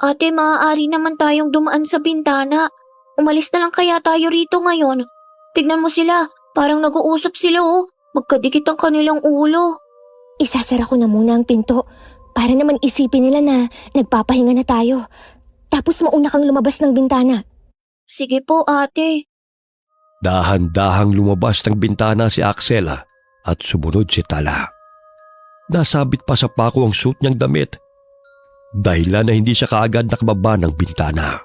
Ate, maaari naman tayong dumaan sa bintana. Umalis na lang kaya tayo rito ngayon. Tignan mo sila, parang nag-uusap sila Magkadikit ang kanilang ulo. Isasara ko na muna ang pinto para naman isipin nila na nagpapahinga na tayo. Tapos mauna kang lumabas ng bintana. Sige po, ate. Dahan-dahang lumabas ng bintana si Axel at sumunod si Tala. Nasabit pa sa pako ang suit niyang damit, dahilan na hindi siya kaagad nakababa ng bintana.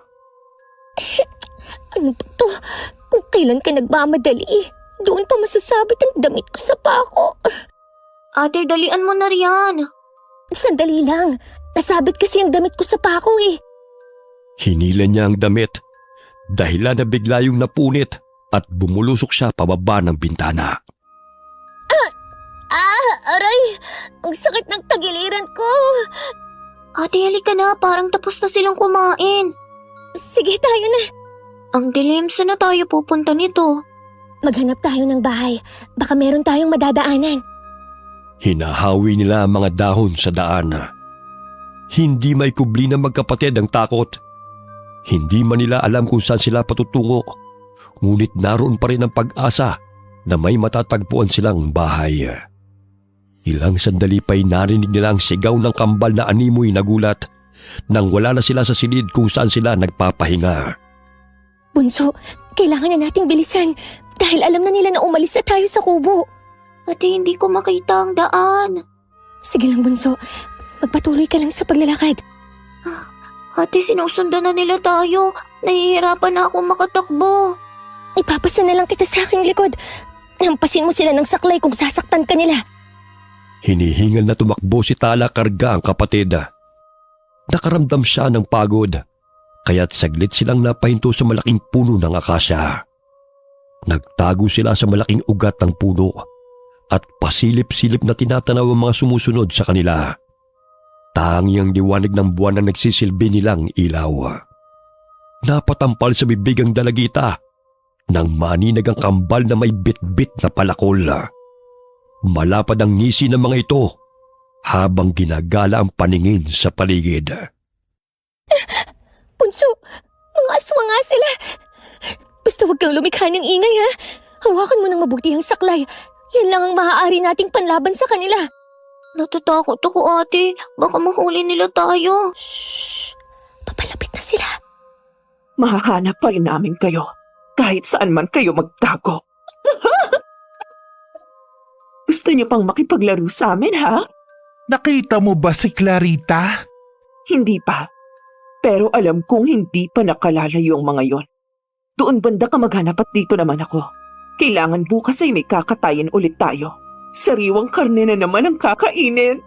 Ano ba to? Kung kailan ka nagmamadali, doon pa masasabit ang damit ko sa pako. Ate, dalian mo na riyan. Sandali lang. Nasabit kasi ang damit ko sa pako eh. Hinila niya ang damit, dahilan na bigla yung napunit at bumulusok siya pababa ng bintana. Aray! Ang sakit ng tagiliran ko. Ate, halika na. Parang tapos na silang kumain. Sige, tayo na. Ang dilim, saan na tayo pupunta nito? Maghanap tayo ng bahay. Baka meron tayong madadaanan. Hinahawi nila ang mga dahon sa daan. Hindi may kubli ng magkapatid ang takot. Hindi man nila alam kung saan sila patutungo. Ngunit naroon pa rin ang pag-asa na may matatagpuan silang bahay. Ilang sandali pa'y narinig nila ang sigaw ng kambal na animoy nagulat nang wala na sila sa silid kung saan sila nagpapahinga. Bunso, kailangan na nating bilisan dahil alam na nila na umalis na tayo sa kubo. Ate, hindi ko makita ang daan. Sige lang, Bunso. Magpatuloy ka lang sa paglalakad. Ate, sinusundan na nila tayo. Nahihirapan na akong makatakbo. Ipapasa na lang kita sa aking likod. Hampasin mo sila ng saklay kung sasaktan ka nila. Hinihingal na tumakbo si Tala karga ang kapatid. Nakaramdam siya ng pagod, kaya't saglit silang napahinto sa malaking puno ng akasya. Nagtago sila sa malaking ugat ng puno at pasilip-silip na tinatanaw ang mga sumusunod sa kanila. Tangi ang liwanag ng buwan na nagsisilbi nilang ilaw. Napatampal sa bibig ang dalagita nang maninag ang kambal na may bit-bit na palakol. Malapad ang ngisi ng mga ito habang ginagala ang paningin sa paligid. Bunso, mga aswang nga sila. Basta huwag kang lumikha ng ingay ha. Hawakan mo ng mabuti ang saklay. Yan lang ang maaari nating panlaban sa kanila. Natatakot ako, ate. Baka mahuli nila tayo. Shhh! Papalapit na sila. Mahahanap pa rin namin kayo kahit saan man kayo magtago. Gusto niyo pang makipaglaro sa amin, ha? Nakita mo ba si Clarita? Hindi pa. Pero alam kong hindi pa nakalalayo ang mga yon. Doon banda ka maghanap at dito naman ako. Kailangan bukas ay may kakatayin ulit tayo. Sariwang karne na naman ang kakainin.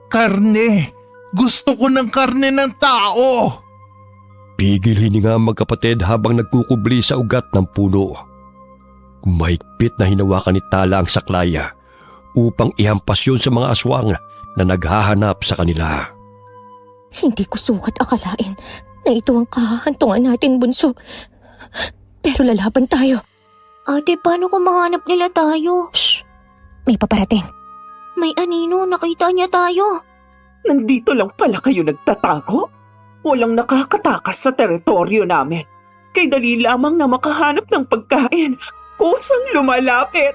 Karne! Gusto ko ng karne ng tao! Pigil hininga ang magkapatid habang nagkukubli sa ugat ng puno. Mahigpit na hinawakan ni Tala ang saklaya upang ihampas yun sa mga aswang na naghahanap sa kanila. Hindi ko sukat akalain na ito ang kahahantungan natin, Bunso. Pero lalaban tayo. Ate, paano kung mahanap nila tayo? Shh! May paparating. May anino, nakita niya tayo. Nandito lang pala kayo nagtatago? Walang nakakatakas sa teritoryo namin. Kay dali lamang na makahanap ng pagkain. Kusang lumalapit.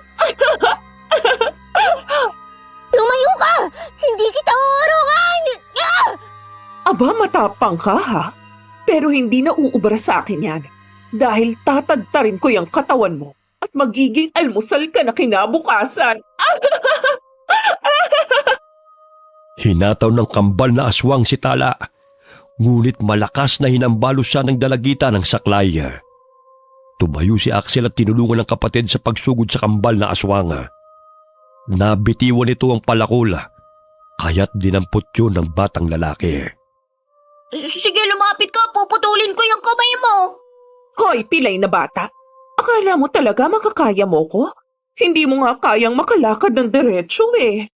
Lumayo ka! Hindi kita uurungan! Ah! Aba, matapang ka ha? Pero hindi na uubra sa akin yan. Dahil tatadtarin ko yung katawan mo at magiging almusal ka na kinabukasan. Hinataw ng kambal na aswang si Tala, ngunit malakas na hinambalo siya ng dalagita ng saklay. Tumayo si Axel at tinulungan ng kapatid sa pagsugod sa kambal na aswang. Nabitiwan nito ang palakol, kaya't dinampot yun ng batang lalaki. Sige, lumapit ka. Puputulin ko yung kamay mo. Hoy, pilay na bata. Akala mo talaga makakaya mo ko? Hindi mo nga kayang makalakad ng diretsyo eh.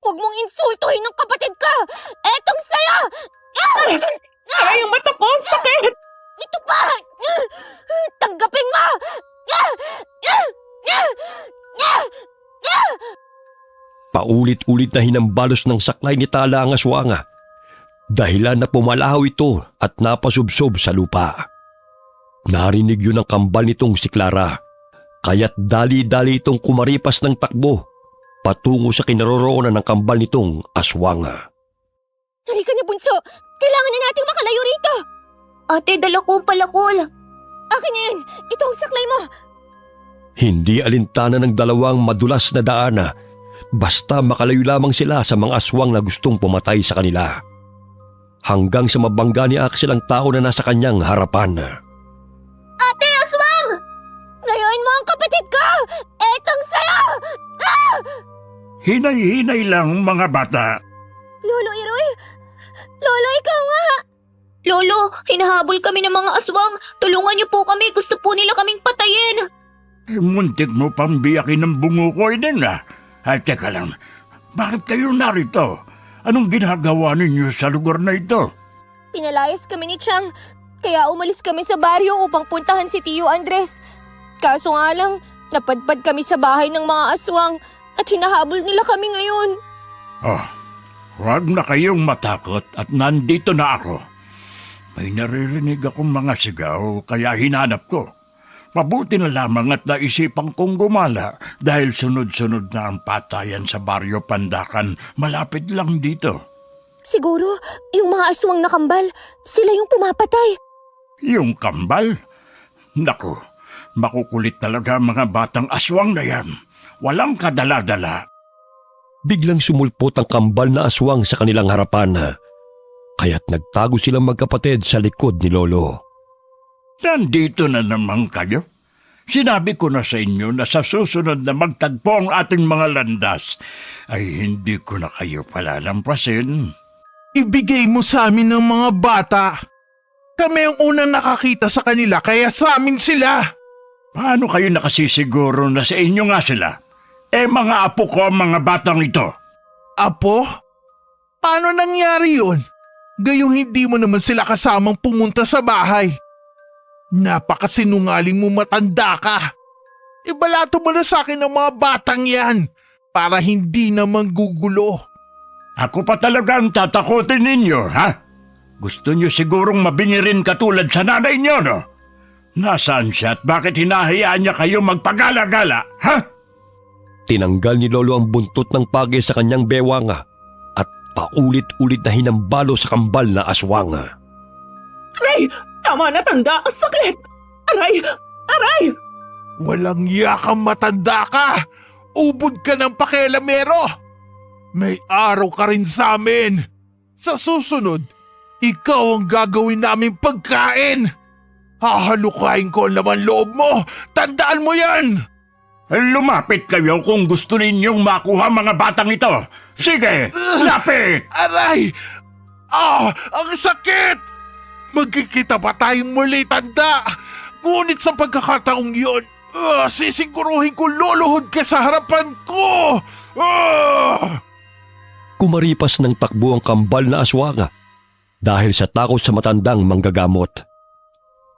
Huwag mong insultuhin ng kapatid ka! Etong saya! Ay, ang mata ko, ang sakit! Ito pa! Tanggapin mo! Paulit-ulit na hinambalos ng saklay ni Tala ang aswang, dahilan na pumalahaw ito at napasubsob sa lupa. Narinig yun ang kambal nitong si Clara, kaya't dali-dali itong kumaripas ng takbo patungo sa kinaroroonan ng kambal nitong aswang. Halika na, Bunso! Kailangan na nating makalayo rito! Ate, dala ko ang palakol. Akin na yan! Ito ang saklay mo! Hindi alintana ng dalawang madulas na daan, basta makalayo lamang sila sa mga aswang na gustong pumatay sa kanila. Hanggang sa mabangga ni Axel ang tao na nasa kanyang harapan. Ate, aswang! Ngayon mo ang kapatid ko! Etong saya! Hinay-hinay lang mga bata. Lolo Iroy! Lolo, ikaw nga! Lolo, hinahabol kami ng mga aswang. Tulungan niyo po kami. Gusto po nila kaming patayin. Muntik mo pang biyakin ng bungo ko din ah. Ay, teka lang. Bakit kayo narito? Anong ginagawa ninyo sa lugar na ito? Pinalayas kami ni Chang, kaya umalis kami sa baryo upang puntahan si Tio Andres. Kaso nga lang, napadpad kami sa bahay ng mga aswang at hinahabol nila kami ngayon. Oh, huwag na kayong matakot at nandito na ako. May naririnig akong mga sigaw kaya hinanap ko. Mabuti na lamang at naisipan kong gumala dahil sunod-sunod na ang patayan sa baryo Pandakan malapit lang dito. Siguro, yung mga aswang nakambal, sila yung pumapatay. Yung kambal? Naku, makukulit talaga ang mga batang aswang na yan. Walang kadala-dala. Biglang sumulpot ang kambal na aswang sa kanilang harapan. Kaya't nagtago silang magkapatid sa likod ni Lolo. Nandito na naman kayo. Sinabi ko na sa inyo na sa susunod na magtagpo ang ating mga landas, ay hindi ko na kayo palalampasin. Ibigay mo sa amin ng mga bata. Kami ang unang nakakita sa kanila kaya sa amin sila. Paano kayo nakasisiguro na sa inyo nga sila? Mga apo ko ang mga batang ito. Apo? Paano nangyari yun? Gayong hindi mo naman sila kasamang pumunta sa bahay. Napakasinungaling mo, matanda ka. Ibalato mo na sa akin ang mga batang yan para hindi naman gugulo. Ako pa talaga ang tatakotin ninyo, ha? Gusto nyo sigurong mabingirin katulad sa nanay nyo, no? Nasaan siya at bakit hinahayaan niya kayo magpagala-gala, ha? Tinanggal ni Lolo ang buntot ng pagi sa kanyang bewang at paulit-ulit na hinambalo sa kambal na aswang. Aray! Tama na, tanda! Ang sakit! Aray! Aray! Walang yakang matanda ka! Ubod ka ng pakialamero! May araw ka rin sa amin! Sa susunod, ikaw ang gagawin naming pagkain! Hahalukain ko ang laman loob mo! Tandaan mo yan! Lumapit kayo kung gusto ninyong makuha mga batang ito. Sige, lapit! Aray! Ang sakit! Magkikita pa tayong muli, tanda! Ngunit sa pagkakataong yun, sisiguruhin ko luluhod ka sa harapan ko! Kumaripas ng takbo ang kambal na aswang dahil sa takot sa matandang manggagamot.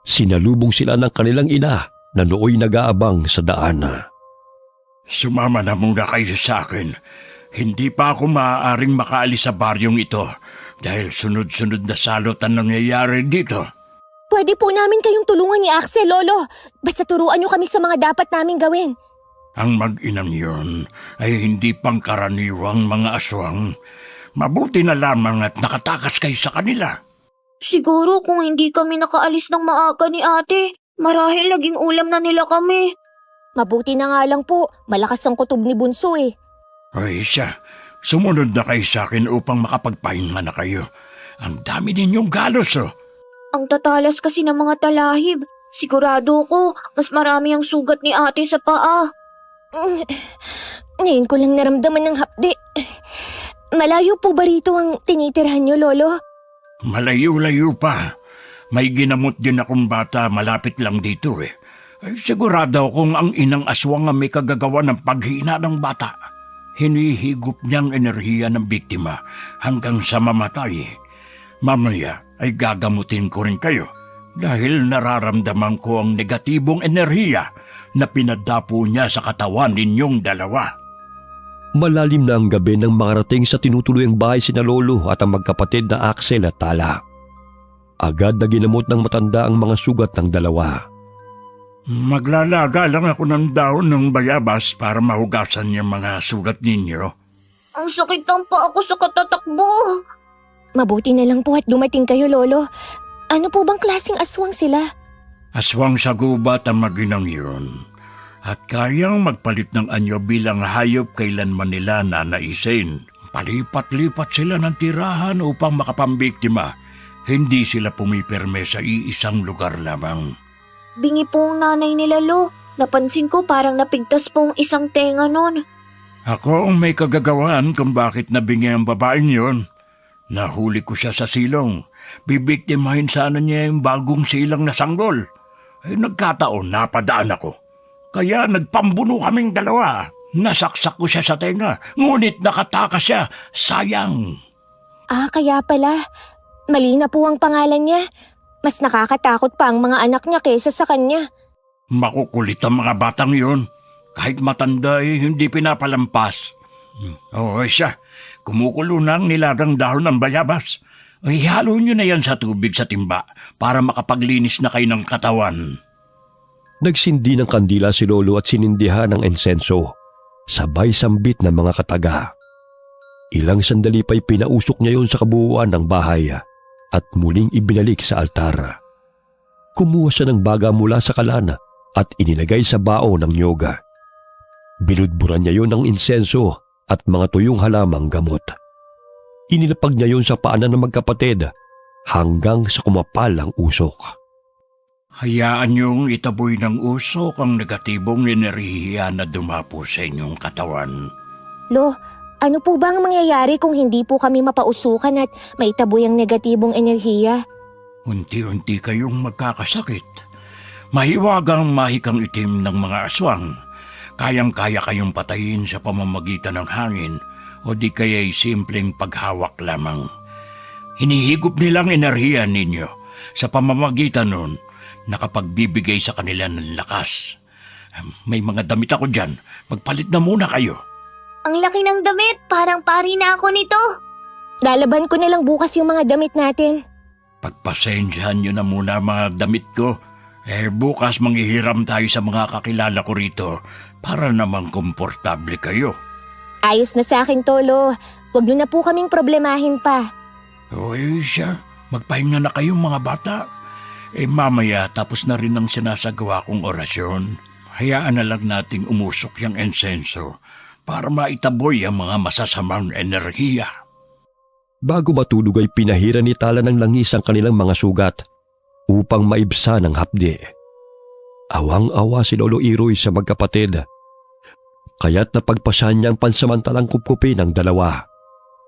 Sinalubong sila ng kanilang ina na nooy nag-aabang sa daan. Sumama na muna kayo sa akin. Hindi pa ako maaaring makaalis sa baryong ito dahil sunod-sunod na salot ang nangyayari dito. Pwede po namin kayong tulungan ni Axel, Lolo. Basta turuan niyo kami sa mga dapat naming gawin. Ang mag-inang yun ay hindi pangkaraniwang mga aswang. Mabuti na lamang at nakatakas kayo sa kanila. Siguro kung hindi kami nakaalis ng maaga ni ate, marahil naging ulam na nila kami. Mabuti na nga lang po, malakas ang kutob ni Bunso eh. Ay siya, sumunod na kayo sa akin upang makapagpahinga na kayo. Ang dami ninyong galos oh. Ang tatalas kasi ng mga talahib. Sigurado ko, mas marami ang sugat ni ate sa paa. Ngayon ko lang naramdaman ng hapdi. Malayo po ba rito ang tinitirhan niyo, Lolo? Malayo-layo pa. May ginamot din akong bata malapit lang dito eh. Ay, sigurado akong ang inang aswang ang may kagagawa ng paghina ng bata. Hinihigop niyang enerhiya ng biktima hanggang sa mamatay. Mamaya ay gagamutin ko rin kayo dahil nararamdaman ko ang negatibong enerhiya na pinadapo niya sa katawan ninyong dalawa. Malalim na ang gabi nang makarating sa tinutuluyang bahay sina Lolo at ang magkapatid na Axel at Tala. Agad na ginamot ng matanda ang mga sugat ng dalawa. Maglalaga lang ako ng daon ng bayabas para mahugasan yung mga sugat ninyo. Ang sakit ng paa ko sa katatakbo. Mabuti na lang po at dumating kayo, Lolo. Ano po bang klaseng aswang sila? Aswang sa gubat ang maginang yun. At kayang magpalit ng anyo bilang hayop kailanman nila nanaisin. Palipat-lipat sila ng tirahan upang makapambiktima. Hindi sila pumipirme sa iisang lugar lamang. Bingi po ang nanay nila, Lo. Napansin ko parang napigtas po ang isang tenga nun. Ako ang may kagagawan kung bakit nabingi ang babaeng yon. Nahuli ko siya sa silong. Bibiktimahin sana niya yung bagong silang na sanggol. Nagkataon, napadaan ako. Kaya nagpambuno kaming dalawa. Nasaksak ko siya sa tenga, ngunit nakatakas siya. Sayang. Kaya pala. Mali na po ang pangalan niya. Mas nakakatakot pa ang mga anak niya kaysa sa kanya. Makukulit ang mga batang yon. Kahit matanda hindi pinapalampas. Oo siya, kumukulo na ang nilagang dahon ng bayabas. Ihalo nyo na yan sa tubig sa timba para makapaglinis na kayo ng katawan. Nagsindi ng kandila si Lolo at sinindihan ng insenso. Sabay sambit ng mga kataga. Ilang sandali pa'y pinausok niya yon sa kabuuan ng bahay at muling ibinalik sa altar. Kumuha siya ng baga mula sa kalana at inilagay sa bao ng nyoga. Binudburan niya yon ng insenso at mga tuyong halamang gamot. Inilapag niya yon sa paanan ng magkapatid hanggang sa kumapal ang usok. Hayaan niyong itaboy ng usok ang negatibong enerhiya na dumapo sa inyong katawan. Lo, ano po ba ang mangyayari kung hindi po kami mapausukan at maitaboy ang negatibong enerhiya? Unti-unti kayong magkakasakit. Mahiwagang mahikang itim ng mga aswang. Kayang-kaya kayong patayin sa pamamagitan ng hangin o di kaya'y simpleng paghawak lamang. Hinihigop nilang enerhiya ninyo sa pamamagitan nun nakapagbibigay sa kanila ng lakas. May mga damit ako dyan. Magpalit na muna kayo. Ang laki ng damit, parang pari na ako nito. Lalaban ko na lang bukas yung mga damit natin. Pagpasensyahan nyo na muna mga damit ko. Bukas manghihiram tayo sa mga kakilala ko rito para namang komportable kayo. Ayos na sa akin, Tolo. Huwag niyo na po kaming problemahin pa. Siya. Magpahinga na kayong mga bata. Mamaya tapos na rin ang sinasagawa kong orasyon. Hayaan na lang nating umusok yung insenso para maitaboy ang mga masasamang enerhiya. Bago matulog ay pinahira ni Tala ng langis ang kanilang mga sugat upang maibsan ang hapdi. Awang-awa si Lolo Iroy sa magkapatid. Kaya't napagpasan niya ang pansamantalang kupkupi ng dalawa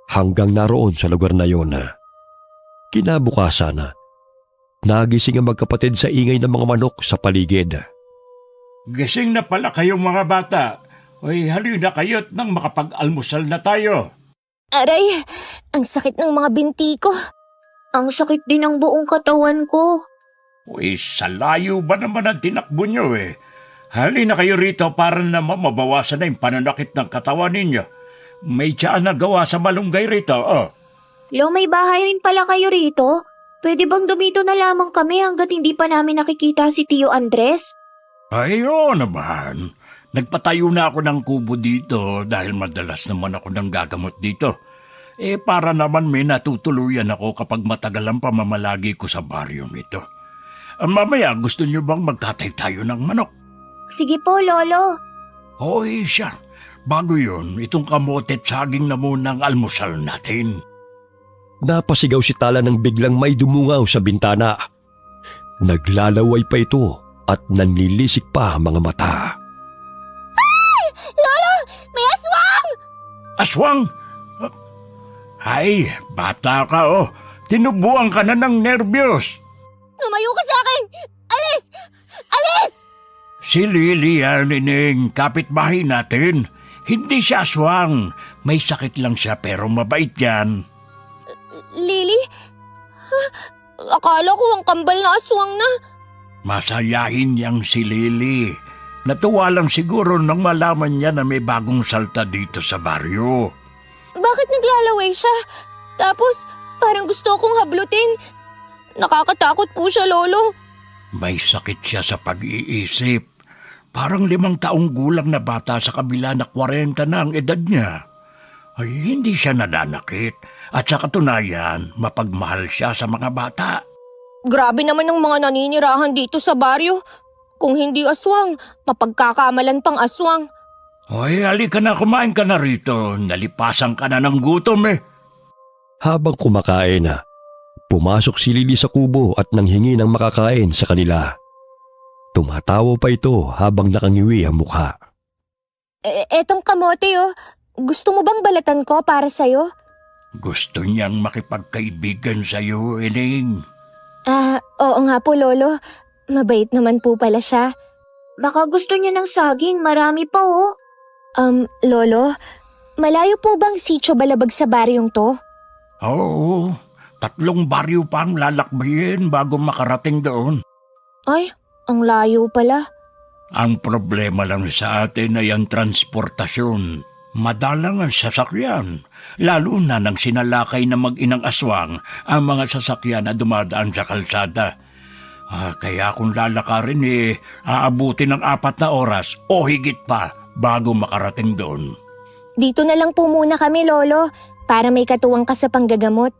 hanggang naroon sa lugar na yon. Kinabukasan, nagising ang magkapatid sa ingay ng mga manok sa paligid. Gising na pala kayong mga bata. Halina kayo't nang makapag-almusal na tayo. Aray, ang sakit ng mga binti ko. Ang sakit din ng buong katawan ko. Sa layo ba naman ang tinakbo nyo Halina kayo rito para naman mabawasan na yung pananakit ng katawan ninyo. May tiyan na gawa sa malunggay rito, Lo, may bahay rin pala kayo rito? Pwede bang dumito na lamang kami hanggat hindi pa namin nakikita si Tio Andres? Oo naman. Nagpatayo na ako ng kubo dito dahil madalas naman ako nang gagamot dito. Para naman may natutuluyan ako kapag matagal ang pamamalagi ko sa baryong ito. Mamaya gusto niyo bang magkatay tayo ng manok? Sige po, Lolo. Siya. Bago yun, itong kamote at saging na muna ang almusal natin. Napasigaw si Tala nang biglang may dumungaw sa bintana. Naglalaway pa ito at nanlilisik pa ang mga mata. Lolo, may aswang! Aswang? Ay, bata ka Tinubuan ka na ng nervyos. Tumayo ka sa akin! Alis! Alis! Si Lily Nining, kapitbahay natin. Hindi siya aswang. May sakit lang siya pero mabait yan. Lily? Akala ko ang kambal na aswang na. Masayahin niyang si Lily. Natuwa lang siguro nang malaman niya na may bagong salta dito sa baryo. Bakit naglalaway siya? Tapos, parang gusto kong hablutin. Nakakatakot po siya, Lolo. May sakit siya sa pag-iisip. Parang 5 taong gulang na bata sa kabila na 40 na ang edad niya. Hindi siya nananakit. At sa katunayan, mapagmahal siya sa mga bata. Grabe naman ang mga naninirahan dito sa baryo. Kung hindi aswang, mapagkakamalan pang aswang. Halika na, kumain ka na rito. Nalipasan ka na ng gutom Habang kumakain, pumasok si Lily sa kubo at nanghingi ng makakain sa kanila. Tumatawa pa ito habang nakangiwi ang mukha. Etong kamote oh. Gusto mo bang balatan ko para sa'yo? Gusto niyang makipagkaibigan sa'yo, Eling. Oo nga po, Lolo. Mabait naman po pala siya. Baka gusto niya ng saging, marami pa oh. Lolo, malayo po bang sitio Balabag sa baryong to? Oo, 3 baryo pa ang lalakbayin bago makarating doon. Ay, ang layo pala. Ang problema lang sa atin ay ang transportasyon. Madalang ang sasakyan, lalo na nang sinalakay na mag-inang aswang ang mga sasakyan na dumadaan sa kalsada. Kaya kung lalakarin aabutin ng 4 na oras o higit pa bago makarating doon. Dito na lang po muna kami, Lolo, para may katuwang ka sa panggagamot.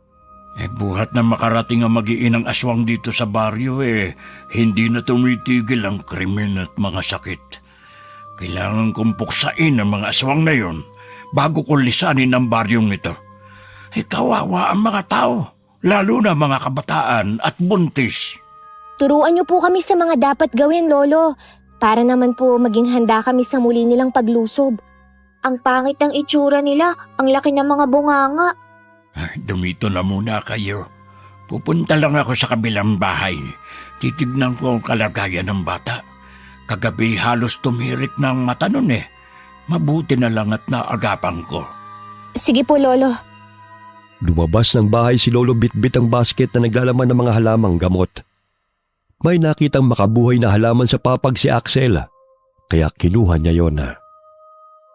Buhat na makarating ang mag-iinang aswang dito sa baryo hindi na tumitigil ang krimen at mga sakit. Kailangan kong puksain ang mga aswang na yon bago ko lisanin ang baryong ito. Kawawa ang mga tao, lalo na mga kabataan at buntis. Turuan niyo po kami sa mga dapat gawin, Lolo, para naman po maging handa kami sa muli nilang paglusob. Ang pangit ng itsura nila, ang laki ng mga bunganga. Dumito na muna kayo. Pupunta lang ako sa kabilang bahay. Titignan ko ang kalagayan ng bata. Kagabi halos tumirik ng mata nun Mabuti na lang at naagapan ko. Sige po, Lolo. Lumabas ng bahay si Lolo bitbit ang basket na naglalaman ng mga halamang gamot. May nakitang makabuhay na halaman sa papag si Axel, kaya kinuha niya yon.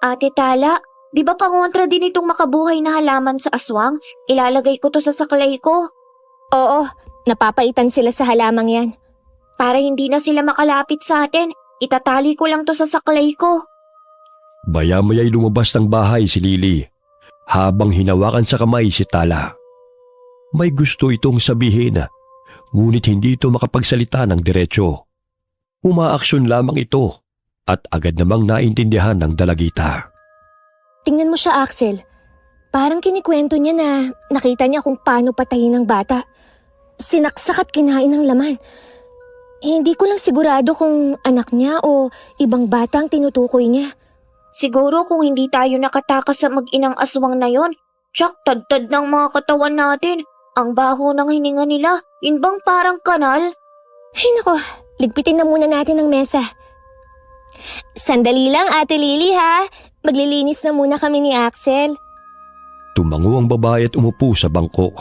Ate Tala, di ba pangontra din itong makabuhay na halaman sa aswang? Ilalagay ko to sa saklay ko. Oo, napapaitan sila sa halamang yan. Para hindi na sila makalapit sa atin, itatali ko lang to sa saklay ko. Maya-maya'y lumabas ng bahay si Lily, habang hinawakan sa kamay si Tala. May gusto itong sabihin, ngunit hindi ito makapagsalita ng diretsyo. Umaaksyon lamang ito at agad namang naintindihan ng dalagita. Tingnan mo siya, Axel. Parang kinikwento niya na nakita niya kung paano patayin ng bata. Sinaksak at kinain ng laman. Hindi ko lang sigurado kung anak niya o ibang bata ang tinutukoy niya. Siguro kung hindi tayo nakatakas sa mag-inang aswang na yon, tsak tad-tad ng mga katawan natin. Ang baho ng hininga nila, yun bang parang kanal? Ay nako, ligpitin na muna natin ang mesa. Sandali lang, Ate Lily ha. Maglilinis na muna kami ni Axel. Tumango ang babae at umupo sa bangko.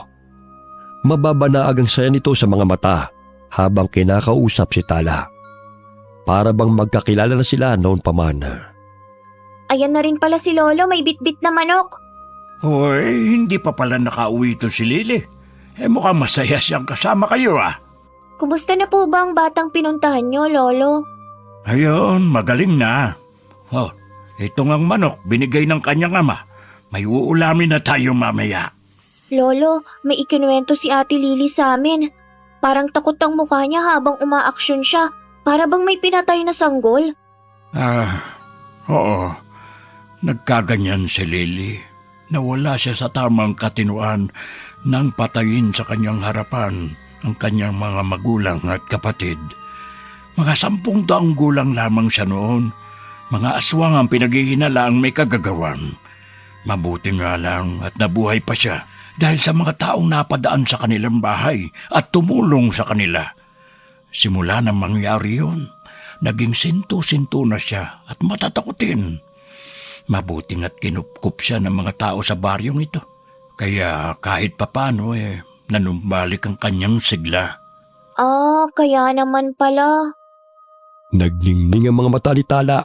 Mababanaag ang saya nito sa mga mata habang kinakausap si Tala. Para bang magkakilala na sila noon pa man. Ayan na rin pala si Lolo, may bitbit na manok. Hoy, hindi pa pala nakauwi ito si Lily. Mukhang masaya siyang kasama kayo Kumusta na po ba ang batang pinuntahan niyo, Lolo? Ayun, magaling na. Ito ngang manok, binigay ng kanyang ama. May uulamin na tayo mamaya. Lolo, may ikinuwento si Ate Lily sa amin. Parang takot ang mukha niya habang umaaksyon siya. Para bang may pinatay na sanggol? Oo. Nagkaganyan si Lily. Nawala siya sa tamang katinuan nang patayin sa kanyang harapan ang kanyang mga magulang at kapatid. Mga 10 taong gulang lamang siya noon. Mga aswang ang pinaghihinalaang may kagagawan. Mabuti nga lang at nabuhay pa siya dahil sa mga taong napadaan sa kanilang bahay at tumulong sa kanila. Simula nang mangyari yun, naging sinto-sinto na siya at matatakutin. Mabuti nga't kinupkup siya ng mga tao sa baryong ito. Kaya kahit papano nanumbalik ang kanyang sigla. Kaya naman pala. Nagningning ang mga mata ni Tala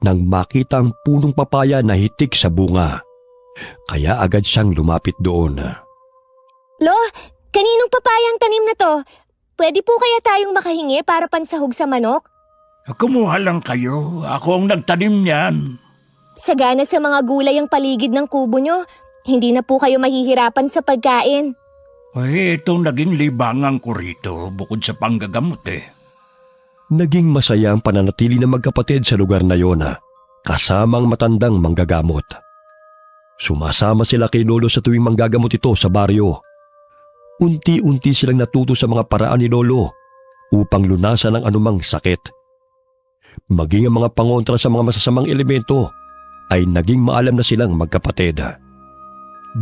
nang makita ang punong papaya na hitik sa bunga. Kaya agad siyang lumapit doon. Lo, kaninong papayang tanim na to? Pwede po kaya tayong makahingi para pansahog sa manok? Kumuha lang kayo. Ako ang nagtanim niyan. Sagana sa mga gulay ang paligid ng kubo nyo. Hindi na po kayo mahihirapan sa pagkain. Itong naging libangan ko rito bukod sa panggagamot Naging masaya ang pananatili ng magkapatid sa lugar na yon, kasamang matandang manggagamot. Sumasama sila kay Lolo sa tuwing manggagamot ito sa baryo. Unti-unti silang natuto sa mga paraan ni Lolo upang lunasan ang anumang sakit. Maging ang mga pangontra sa mga masasamang elemento ay naging maalam na silang magkapatid.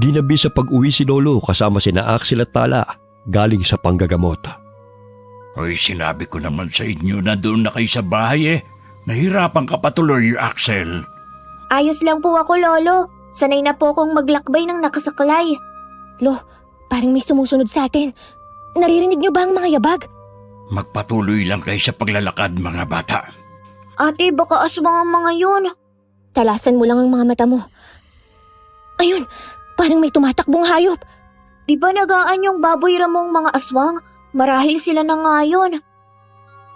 Ginabi sa pag-uwi si Lolo kasama sina Axel at Tala galing sa panggagamot. Hoy, sinabi ko naman sa inyo na doon na kayo sa bahay eh. Nahirapan ka patuloy, Axel. Ayos lang po ako, Lolo. Sanay na po akong maglakbay ng nakasaklay. Lo, parang may sumusunod sa atin. Naririnig niyo ba ang mga yabag? Magpatuloy lang kayo sa paglalakad, mga bata. Ate, baka aswang ang mga yun. Talasan mo lang ang mga mata mo. Ayun, parang may tumatakbong hayop. Di ba nagaan yung baboy ramong mga aswang? Marahil sila na nga yun.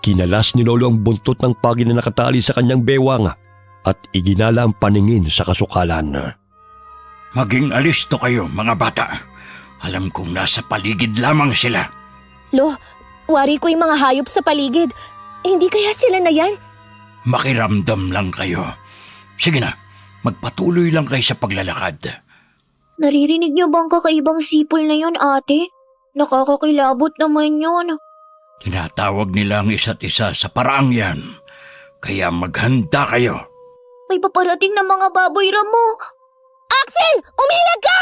Kinalas ni Lolo ang buntot ng pagi na nakatali sa kanyang bewang at iginala ang paningin sa kasukalan. Maging alisto kayo, mga bata. Alam kong nasa paligid lamang sila. Lo, wari ko yung mga hayop sa paligid. Hindi kaya sila na yan? Makiramdam lang kayo. Sige na, magpatuloy lang kayo sa paglalakad. Naririnig niyo bang kakaibang sipol na yun, ate? Nakakakilabot naman yun. Tinatawag nila ang isa't isa sa paraang yan. Kaya maghanda kayo. May paparating na mga baboy ramo. Axel, umilag ka!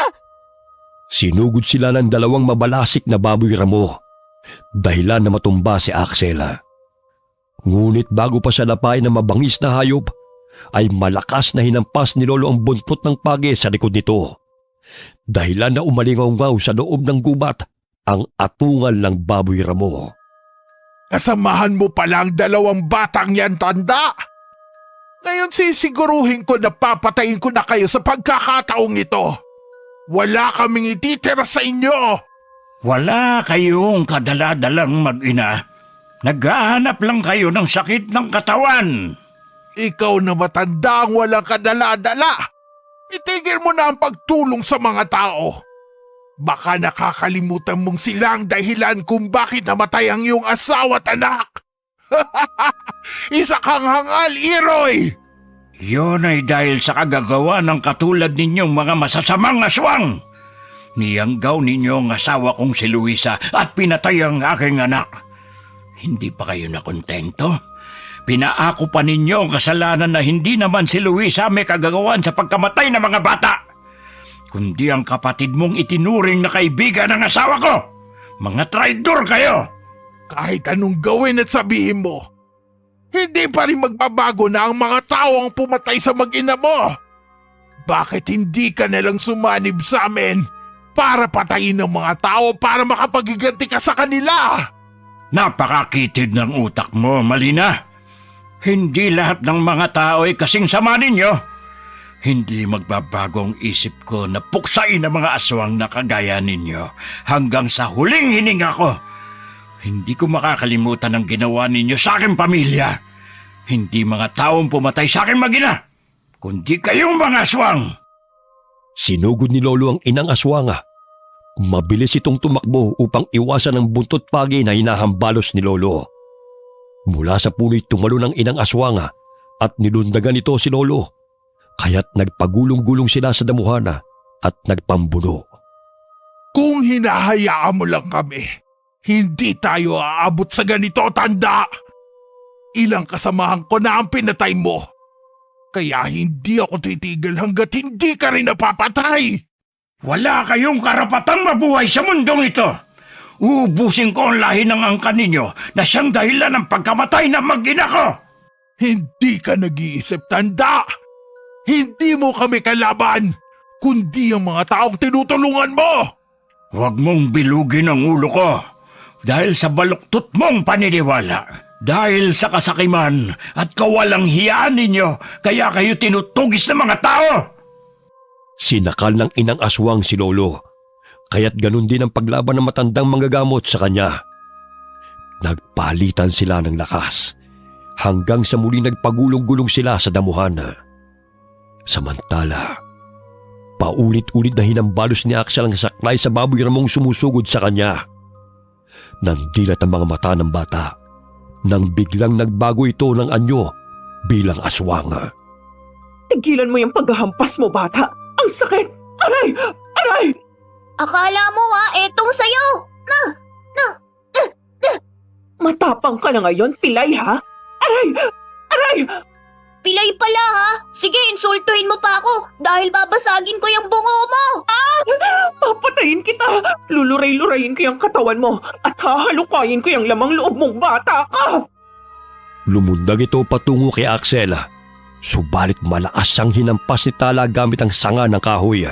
Sinugod sila ng dalawang mabalasik na baboy ramo, dahilan na matumba si Axel. Ngunit bago pa siya napay na mabangis na hayop, ay malakas na hinampas ni Lolo ang buntot ng pagi sa likod nito. Dahilan na umalingaw-ngaw sa loob ng gubat ang atungal ng baboy ramo. Kasamahan mo pala ang dalawang batang yan, tanda. Ngayon sisiguruhin ko na papatayin ko na kayo sa pagkakataong ito. Wala kaming ititira sa inyo. Wala kayong kadaladalang mag-ina. Naghahanap lang kayo ng sakit ng katawan. Ikaw na matanda ang walang kadala-dala. Itigil mo na ang pagtulong sa mga tao. Baka nakakalimutan mong sila ang dahilan kung bakit namatay ang iyong asawa at anak. Isa kang hangal, Iroy! Yun ay dahil sa kagagawa ng katulad ninyong mga masasamang aswang. Niyanggaw ninyo ang asawa kong si Luisa at pinatay ang aking anak. Hindi pa kayo nakontento? Pinaako pa ninyo ang kasalanan na hindi naman si Luisa may kagagawan sa pagkamatay ng mga bata, kundi ang kapatid mong itinuring na kaibigan ng asawa ko. Mga traidor kayo! Kahit anong gawin at sabihin mo, hindi pa rin magbabago na ang mga tao ang pumatay sa mag-ina mo. Bakit hindi ka nalang sumanib sa amin para patayin ng mga tao para makapagiganti ka sa kanila? Napakakitid ng utak mo, Malina. Hindi lahat ng mga tao ay kasing sama ninyo. Hindi magbabago ang isip ko na puksain ang mga aswang na kagaya ninyo hanggang sa huling hininga ko. Hindi ko makakalimutan ang ginawa ninyo sa aking pamilya. Hindi mga taong pumatay sa aking mag-ina, kundi kayong mga aswang. Sinugod ni Lolo ang inang aswanga. Mabilis itong tumakbo upang iwasan ang buntot pagi na hinahambalos ni Lolo. Mula sa puno'y tumalo ng inang aswanga at nilundagan ito si Lolo. Kaya't nagpagulong-gulong sila sa damuhana at nagpambuno. Kung hinahayaan mo lang kami, hindi tayo aabot sa ganito, tanda. Ilang kasamahan ko na ang pinatay mo. Kaya hindi ako titigil hanggat hindi ka rin napapatay. Wala kayong karapatang mabuhay sa mundong ito. Uubusin ko ang lahi ng angkan ninyo na siyang dahilan ng pagkamatay ng mag-ina ko. Hindi ka nag-iisip, tanda. Hindi mo kami kalaban, kundi ang mga taong tinutulungan mo. Huwag mong bilugin ang ulo ko dahil sa baluktot mong paniniwala. Dahil sa kasakiman at kawalang hiyaan ninyo, kaya kayo tinutugis ng mga tao. Sinakal ng inang aswang si Lolo, kaya't ganun din ang paglaban ng matandang manggagamot sa kanya. Nagpalitan sila ng lakas, hanggang sa muli nagpagulong-gulong sila sa damuhana. Samantala, paulit-ulit na hinambalos ni Axel ang saklay sa baboy ramong sumusugod sa kanya. Nandilat ang mga mata ng bata nang biglang nagbago ito ng anyo bilang aswang. Tigilan mo yung paghahampas mo, bata. Ang sakit! Aray! Aray! Akala mo etong sayo! Matapang ka na ngayon, pilay ha? Aray! Aray! Pilay pala ha. Sige, insultuhin mo pa ako dahil babasagin ko yung bungo mo. Papatayin kita! Luluray-lurayin ko yung katawan mo at hahalukayin ko yung lamang loob mong bata ka! Lumundag ito patungo kay Axel. Subalit malakas siyang hinampas ni Tala gamit ang sanga ng kahoy.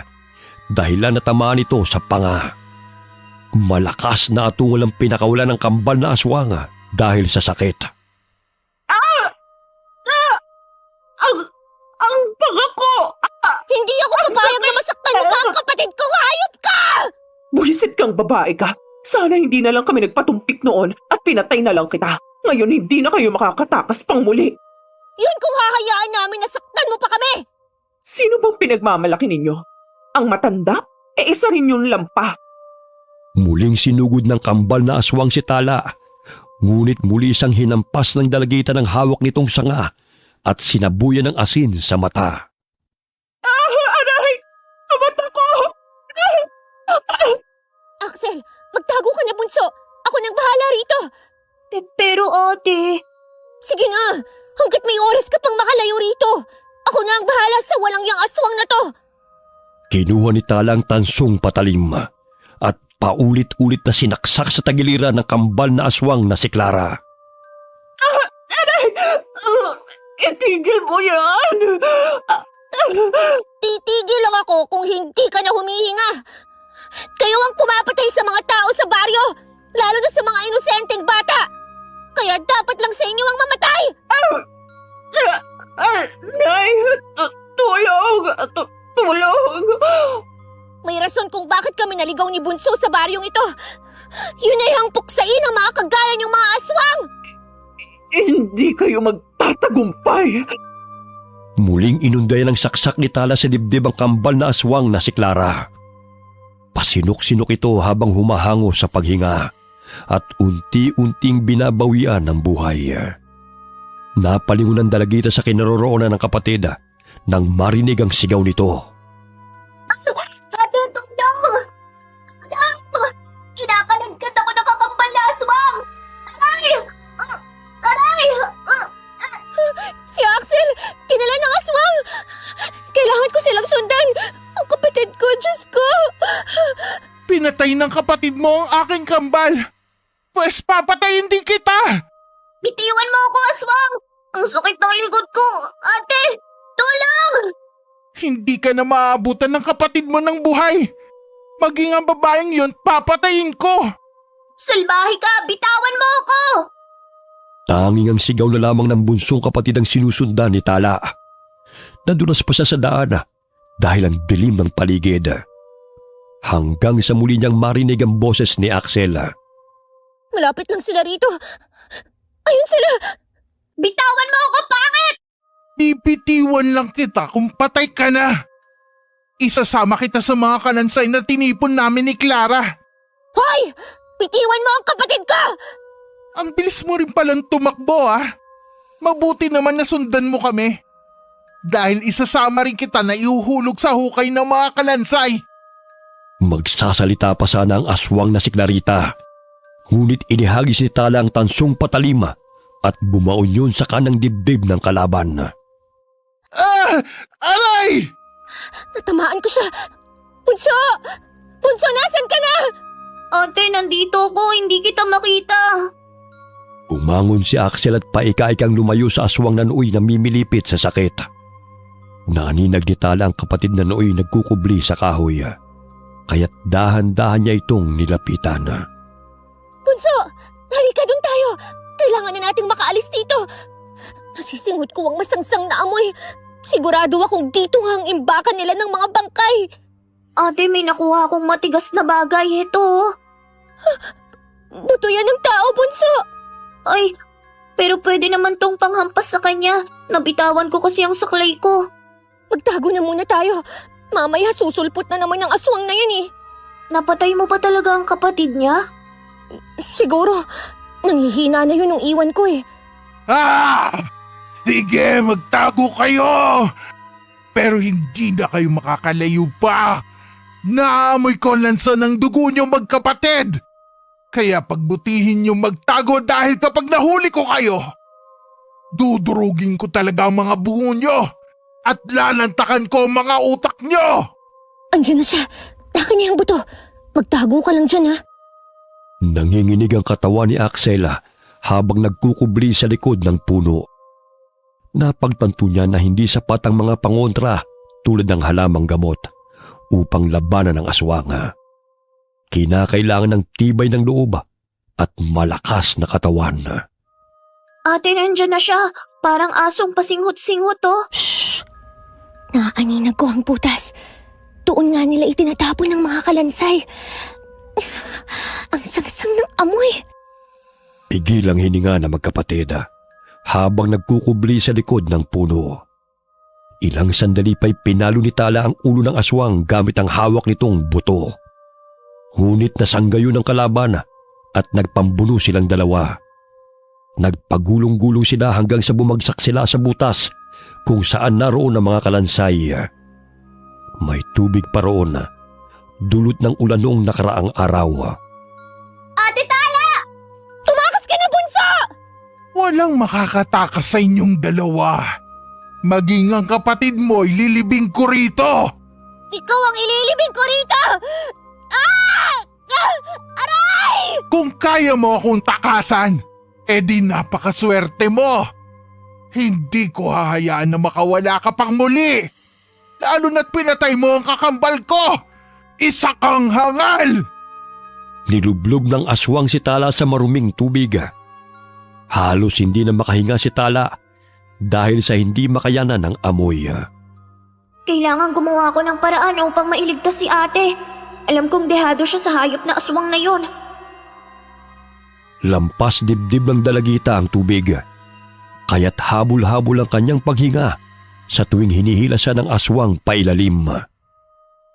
Dahilan natamaan ito sa panga. Malakas na atungal ang pinakawalan ng kambal na aswang dahil sa sakit. Ang panga ko! Hindi ako papayag na masaktan yung mga kapatid ko! Hayop ka! Buwisit kang babae ka! Sana hindi na lang kami nagpatumpik noon at pinatay na lang kita. Ngayon hindi na kayo makakatakas pang muli. Yun kung hahayaan namin na saktan mo pa kami! Sino bang pinagmamalaki ninyo? Ang matanda? Isa rin yung lampa. Muling sinugod ng kambal na aswang si Tala. Ngunit muli siyang hinampas ng dalagitan ng hawak nitong sanga at sinabuyan ng asin sa mata. Aray! Ang mata ko! Axel, magtago ka na, bunso! Ako nang bahala rito! Pero ate, Sige na! Hanggat may oras ka pang makalayo rito! Ako na ang bahala sa walang yang aswang na to! Kinuha ni Tala ang tansong patalim at paulit-ulit na sinaksak sa tagiliran ng kambal na aswang na si Clara. Itigil mo yan! Titigil lang ako kung hindi ka na humihinga! Kayo ang pumapatay sa mga tao sa baryo! Lalo na sa mga inosenteng bata! Kaya dapat lang sa inyo ang mamatay! Nay! Tulong! Tulong! May rason kung bakit kami naligaw ni Bunso sa baryong ito! Yun ay ang puksain ng mga kagaya niyong mga aswang! Hindi kayo magtatagumpay! Muling inundayan ng saksak ni Tala sa dibdib ang kambal na aswang na si Clara. Pasinok-sinok ito habang humahango sa paghinga at unti-unting binabawian ng buhay. Napalingon ang dalagita sa kinaroroonan ng kapatid nang marinig ang sigaw nito. ate, tulong! Kinakalagkat ako ng kakambal na aswang! Aray! Aray! Si Axel! Kinala ng aswang! Kailangan ko silang sundan! Ang kapatid ko, Diyos ko! Pinatay ng kapatid mo ang aking kambal. Pwes papatayin din kita. Bitiwan mo ako, aswang! Ang sakit ng likod ko! Ate! Tulong! Hindi ka na maabutan ng kapatid mo ng buhay. Maging ang babaeng yun, papatayin ko. Salbahe ka! Bitawan mo ako! Tanging ang sigaw na lamang ng bunsong kapatid ang sinusundan ni Tala. Nadulas pa siya sa daan dahil ang dilim ng paligid. Hanggang sa muli niyang marinig ang boses ni Axel. Malapit lang sila rito! Ayun sila! Bitawan mo ako, pangit! Bibitiwan lang kita kung patay ka na. Isasama kita sa mga kalansay na tinipon namin ni Clara. Hoy! Bitiwan mo ang kapatid ko! Ang bilis mo rin palang tumakbo Mabuti naman na sundan mo kami. Dahil isasama rin kita na ihuhulog sa hukay ng mga kalansay. Magsasalita pa sana ang aswang na si Clarita. Ngunit inihagis ni Tala ang tansong patalim at bumaon yun sa kanang dibdib ng kalaban. Aray! Natamaan ko siya! Bunso! Bunso, nasan ka na? Ate, nandito ako. Hindi kita makita. Umangon si Axel at paika-ikang lumayo sa aswang na nooy namimilipit sa sakit. Naninag ni Tala ang kapatid na nooy nagkukubli sa kahoy. Kaya't dahan-dahan niya itong nilapitan. Bunso! Halika doon tayo! Kailangan na nating makaalis dito! Nasisingot ko ang masangsang na amoy. Sigurado akong dito nga ang imbakan nila ng mga bangkay. Ate, may nakuha akong matigas na bagay. Ito. Buto yan ng tao, Bunso! Ay, pero pwede naman tong panghampas sa kanya. Nabitawan ko kasi ang saklay ko. Magtago na muna tayo. Mamaya susulpot na naman ng aswang na yan eh. Napatay mo pa talaga ang kapatid niya? Siguro, nanghihina na yun nung iwan ko eh. Sige, magtago kayo! Pero hindi na kayo makakalayo pa! Naamoy ko ang lansa ng dugo niyo magkapatid! Kaya pagbutihin niyo magtago dahil kapag nahuli ko kayo, Dudurugin ko talaga ang mga bungo nyo at lalantakan ko ang mga utak nyo! Andiyan na siya. Akin niya ang buto. Magtago ka lang dyan, ha? Nanginginig ang katawan ni Axel habang nagkukubli sa likod ng puno. Napagtanto niya na hindi sapat ang mga pangontra tulad ng halamang gamot upang labanan ang aswang. Kinakailangan ng tibay ng loob at malakas na katawan. Ate, nandyan na siya. Parang asong pasinghot-singhot, oh. Shh! Naaninag ko ang butas. Doon nga nila itinatapon ng mga kalansay. Ang sangsang ng amoy. Pigil ang hininga na magkapatid habang nagkukubli sa likod ng puno. Ilang sandali pa'y pinalo ni Tala ang ulo ng aswang gamit ang hawak nitong buto. Ngunit nasanggayo ng kalaban at nagpambuno silang dalawa. Nagpagulong-gulong sila hanggang sa bumagsak sila sa butas kung saan naroon ang mga kalansay. May tubig pa roon, dulot ng ulan noong nakaraang araw. Ate Tala! Tumakas ka na, bunso! Walang makakatakas sa inyong dalawa. Maging ang kapatid mo'y lilibing ko rito! Ikaw ang ililibing ko rito! Ah! Aray! Kung kaya mo akong takasan, edi napakaswerte mo. Hindi ko hahayaan na makawala ka pang muli. Lalo na't pinatay mo ang kakambal ko. Isa kang hangal! Nilublob ng aswang si Tala sa maruming tubig. Halos hindi na makahinga si Tala dahil sa hindi makayanan ng amoy. Kailangan gumawa ko ng paraan upang mailigtas si ate. Alam kong dehado siya sa hayop na aswang na yon. Lampas dibdib ng dalagita ang tubig, kaya't habol-habol ang kanyang paghinga sa tuwing hinihila siya ng aswang pailalim.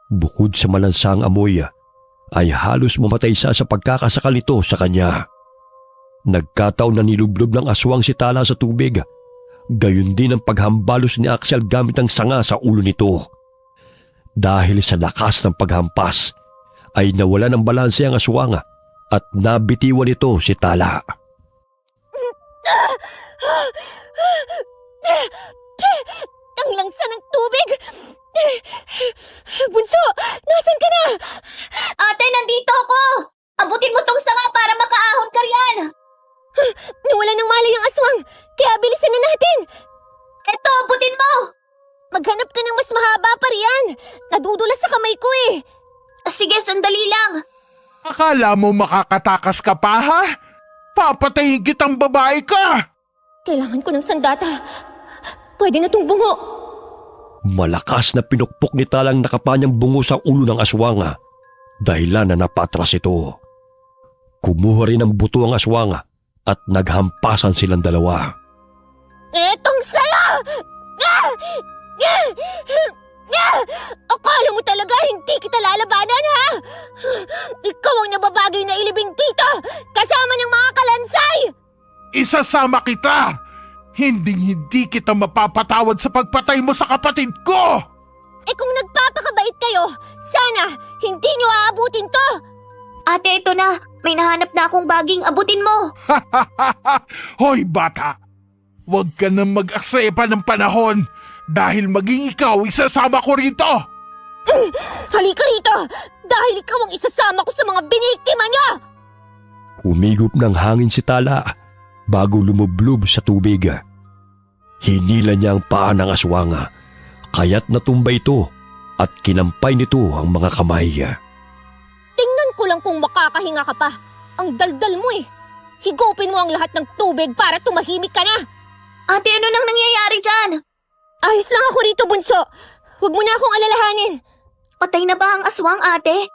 Bukod sa malansang amoy, ay halos mamatay siya sa pagkakasakal nito sa kanya. Nagkataon na nilublob ng aswang si Tala sa tubig, gayon din ang paghambalos ni Axel gamit ang sanga sa ulo nito. Dahil sa lakas ng paghampas, ay nawala ng balanse ang aswang at nabitiwan nito si Tala. Ang langsa ng tubig! Bunso, nasan ka na? Ate, nandito ako! Abutin mo tong sanga para makaahon ka riyan! Nawala ng malay ang aswang, kaya bilisan na natin! Eto, abutin mo! Maghanap ka ng mas mahaba pa riyan! Nadudulas sa kamay ko eh! Sige, sandali lang. Akala mo makakatakas ka pa, ha? Papatayin kitang babae ka! Kailangan ko ng sandata. Pwede na tong bungo. Malakas na pinukpok ni Talang nakapanyang bungo sa ulo ng aswang, dahilan na napatras ito. Kumuha rin ng buto ang aswang at naghampasan silang dalawa. Etong saya! Akala mo talaga hindi kita lalabanan, ha? Ikaw ang nababagay na ilibing dito, kasama ng mga kalansay! Isasama kita! Hindi kita mapapatawad sa pagpatay mo sa kapatid ko! Eh kung nagpapakabait kayo, sana hindi nyo aabutin to! Ate, ito na. May nahanap na akong baging abutin mo. Hoy bata! Huwag ka nang mag-aksepa ng panahon dahil maging ikaw isasama ko rito! Halika rito! Dahil ikaw ang isasama ko sa mga biniktima niya! Umigop ng hangin si Tala bago lumublob sa tubig. Hinila niya ang paa ng aswang, kaya't natumba ito at kinampay nito ang mga kamay. Tingnan ko lang kung makakahinga ka pa. Ang daldal mo eh. Higupin mo ang lahat ng tubig para tumahimik ka na. Ate, ano nang nangyayari dyan? Ayos lang ako rito, bunso. Huwag mo na akong alalahanin. Patay na ba ang aswang, ate?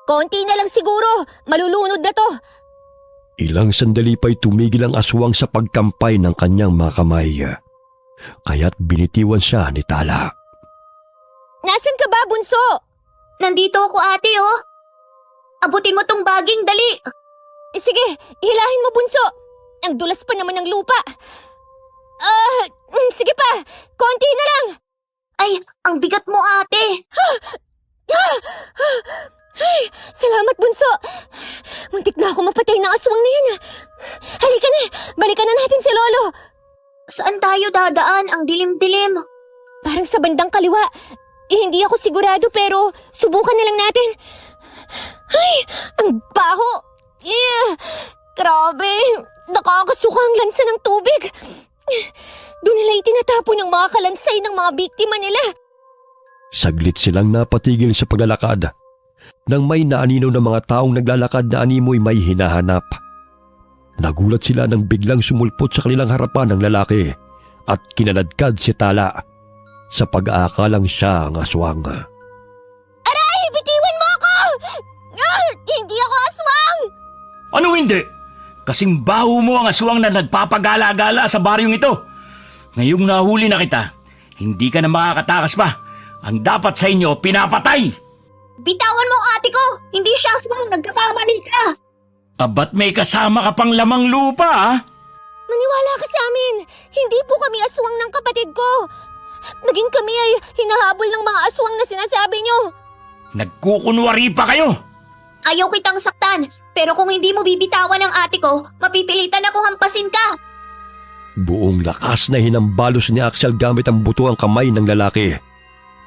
Konti na lang siguro. Malulunod na to. Ilang sandali pa'y tumigil ang aswang sa pagkampay ng kanyang mga kamay. Kaya't binitiwan siya ni Tala. Nasaan ka ba, bunso? Nandito ako, ate, oh. Abutin mo tong baging, dali. Sige, hilahin mo, bunso. Ang dulas pa naman ng lupa. Sige pa. Konti na lang. Ay, ang bigat mo, ate. Ay, salamat, bunso. Muntik na ako mapatay ng aswang na yan. Halika na, balikan na natin si Lolo. Saan tayo dadaan? Ang dilim-dilim. Parang sa bandang kaliwa. Hindi ako sigurado pero subukan na lang natin. Ay, ang baho! Grabe! Nakakasuka ang lansa ng tubig. Doon nila itinatapon ng mga kalansay ng mga biktima nila. Saglit silang napatigil sa paglalakad. Nang may naaninaw ng mga taong naglalakad na animoy may hinahanap. Nagulat sila nang biglang sumulpot sa kanilang harapan ng lalaki at kinaladkad si Tala sa pag-aakalang siya ang aswang. Aray! Bitiwan mo ako! Hindi ako aswang! Ano hindi? Kasing baho mo ang aswang na nagpapagala-gala sa baryong ito. Ngayong nahuli na kita, hindi ka na makakatakas pa. Ang dapat sa inyo, pinapatay! Bitawan mo ang ate ko! Hindi siya aswang, nagkakamali ka! Abat may kasama ka pang lamang lupa, ha? Maniwala ka sa amin! Hindi po kami aswang ng kapatid ko! Naging kami ay hinahabol ng mga aswang na sinasabi nyo! Nagkukunwari pa kayo! Ayaw kitang saktan, pero kung hindi mo bibitawan ang ate ko, mapipilitan ako hampasin ka! Buong lakas na hinambalos ni Axel gamit ang buto ang kamay ng lalaki.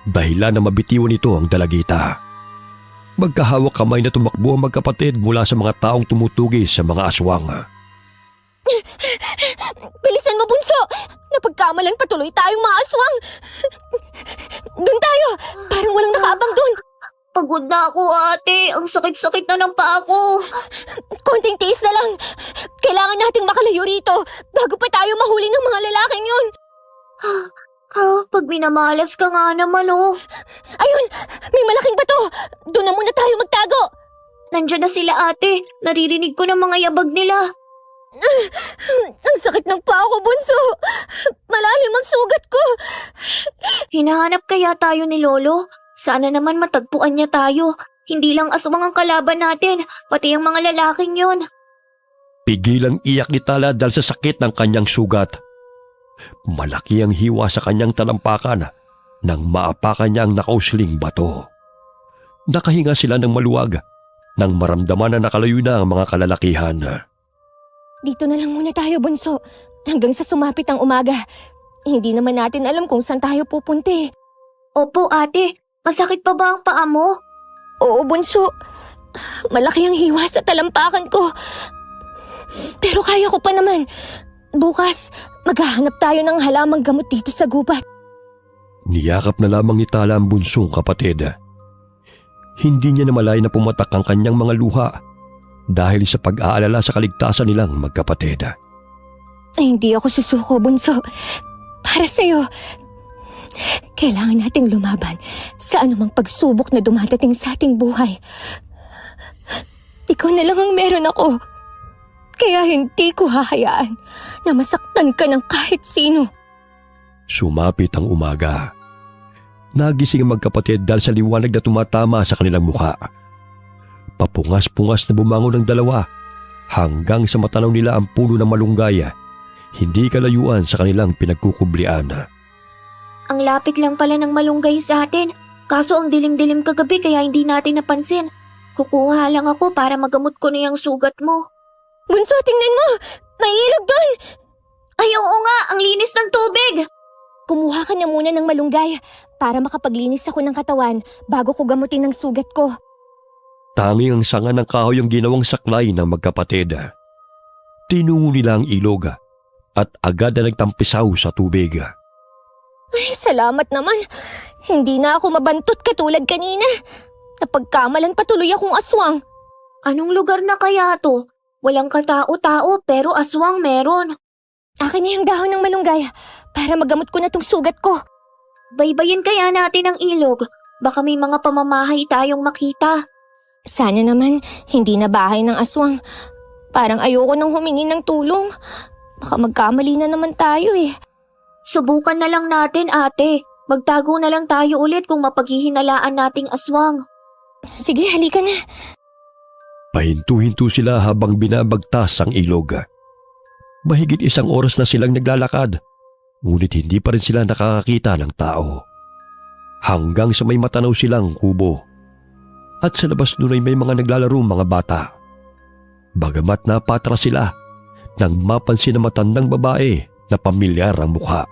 Dahilan na mabitiwan ito ang dalagita. Magkahawak kamay na tumakbo ang magkapatid mula sa mga taong tumutugis sa mga aswang. Bilisan mo, bunso! Napagkamalan patuloy tayong mga aswang! Doon tayo! Parang walang nakaabang doon! Pagod na ako, ate. Ang sakit-sakit na ng paa ko. Konting tiis na lang! Kailangan nating makalayo rito bago pa tayo mahuli ng mga lalaking yun! Pag minamalas ka nga naman, oh. Ayun! May malaking bato! Doon na muna tayo magtago! Nandiyan na sila, ate. Naririnig ko ng mga yabag nila. Ang sakit ng paa ko, bunso! Malalim ang sugat ko! Hinahanap kaya tayo ni Lolo? Sana naman matagpuan niya tayo. Hindi lang aswang ang kalaban natin, pati ang mga lalaking yon. Pigilang iyak ni Tala dahil sa sakit ng kanyang sugat. Malaki ang hiwa sa kanyang talampakan nang maapakan niya ang nakausling bato. Nakahinga sila ng maluwag nang maramdaman na nakalayo na ang mga kalalakihan. Dito na lang muna tayo, bunso. Hanggang sa sumapit ang umaga. Hindi naman natin alam kung saan tayo pupunti. Opo, ate. Masakit pa ba ang paa mo? Oo, bunso. Malaki ang hiwa sa talampakan ko. Pero kaya ko pa naman. Bukas, maghahanap tayo ng halamang gamot dito sa gubat. Niyakap na lamang ni Tala ang bunsong kapatid. Hindi niya namalay na pumatak ang kanyang mga luha dahil sa pag-aalala sa kaligtasan nilang magkapatid. Ay, hindi ako susuko, bunso. Para sa'yo. Kailangan nating lumaban sa anumang pagsubok na dumadating sa ating buhay. Ikaw na lang ang meron ako. Kaya hindi ko hahayaan na masaktan ka ng kahit sino. Sumapit ang umaga. Nagising ang magkapatid dahil sa liwanag na tumatama sa kanilang mukha. Papungas-pungas na bumangon ang dalawa hanggang sa matanaw nila ang puno ng malunggay, hindi kalayuan sa kanilang pinagkukublian. Ang lapit lang pala ng malunggay sa atin. Kaso ang dilim-dilim kagabi kaya hindi natin napansin. Kukuha lang ako para magamot ko na yung sugat mo. Bunso, tingnan mo! May ilog doon! Ay, oo nga! Ang linis ng tubig! Kumuha ka na muna ng malunggay para makapaglinis ako ng katawan bago ko gamutin ang sugat ko. Tanging ang sanga ng kahoy ang ginawang saklay ng magkapatid. Tinungo nila ang ilog at agad na nagtampisaw sa tubig. Ay, salamat naman. Hindi na ako mabantot katulad kanina. Napagkamalan patuloy akong aswang. Anong lugar na kaya to? Walang katao-tao pero aswang meron. Akin na yung dahon ng malunggay para magamot ko na tong sugat ko. Baybayin kaya natin ang ilog. Baka may mga pamamahay tayong makita. Sana naman hindi na bahay ng aswang. Parang ayoko nang humingi ng tulong. Baka magkamali na naman tayo eh. Subukan na lang natin, ate. Magtago na lang tayo ulit kung mapaghihinalaan nating aswang. Sige, halika na. Pahinto-hinto sila habang binabagtas ang ilog. Mahigit 1 oras na silang naglalakad, ngunit hindi pa rin sila nakakakita ng tao. Hanggang sa may matanaw silang kubo. At sa labas nun ay may mga naglalaro mga bata. Bagamat napatras sila, nang mapansin na matandang babae na pamilyar ang mukha.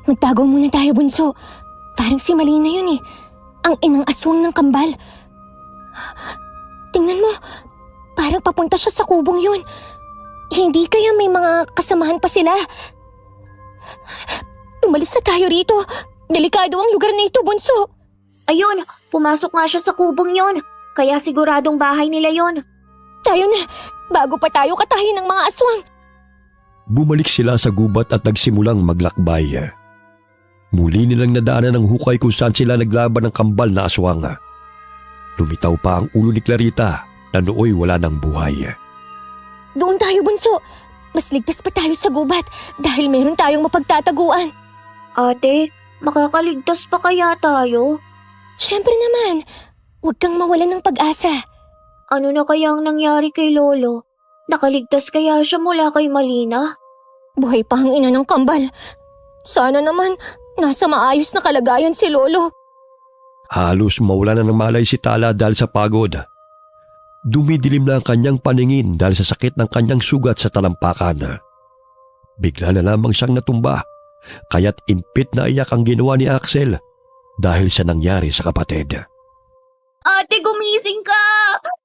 Magtago muna tayo, bunso. Parang si Malina yun eh. Ang inang aswang ng kambal. Tingnan mo, parang papunta siya sa kubong yun. Hindi kaya may mga kasamahan pa sila? Umalis na tayo rito. Delikado ang lugar na ito, bunso. Ayun, pumasok nga siya sa kubong yon. Kaya siguradong bahay nila yon. Tayo na, bago pa tayo katahin ng mga aswang. Bumalik sila sa gubat at nagsimulang maglakbay. Muli nilang nadaanan ng hukay kung saan sila naglaban ng kambal na aswang. Lumitaw pa ang ulo ni Clarita na nooy wala ng buhay. Doon tayo, bunso. Mas ligtas pa tayo sa gubat dahil meron tayong mapagtataguan. Ate, makakaligtas pa kaya tayo? Siyempre naman, huwag kang mawalan ng pag-asa. Ano na kaya ang nangyari kay Lolo? Nakaligtas kaya siya mula kay Malina? Buhay pa ang ina ng kambal. Sana naman, nasa maayos na kalagayan si Lolo. Halos mawala na ng malay si Tala dahil sa pagod. Dumidilim na ang kanyang paningin dahil sa sakit ng kanyang sugat sa talampakan. Bigla na lamang siyang natumba, kaya't impit na iyak ang ginawa ni Axel dahil sa nangyari sa kapatid. Ate, gumising ka!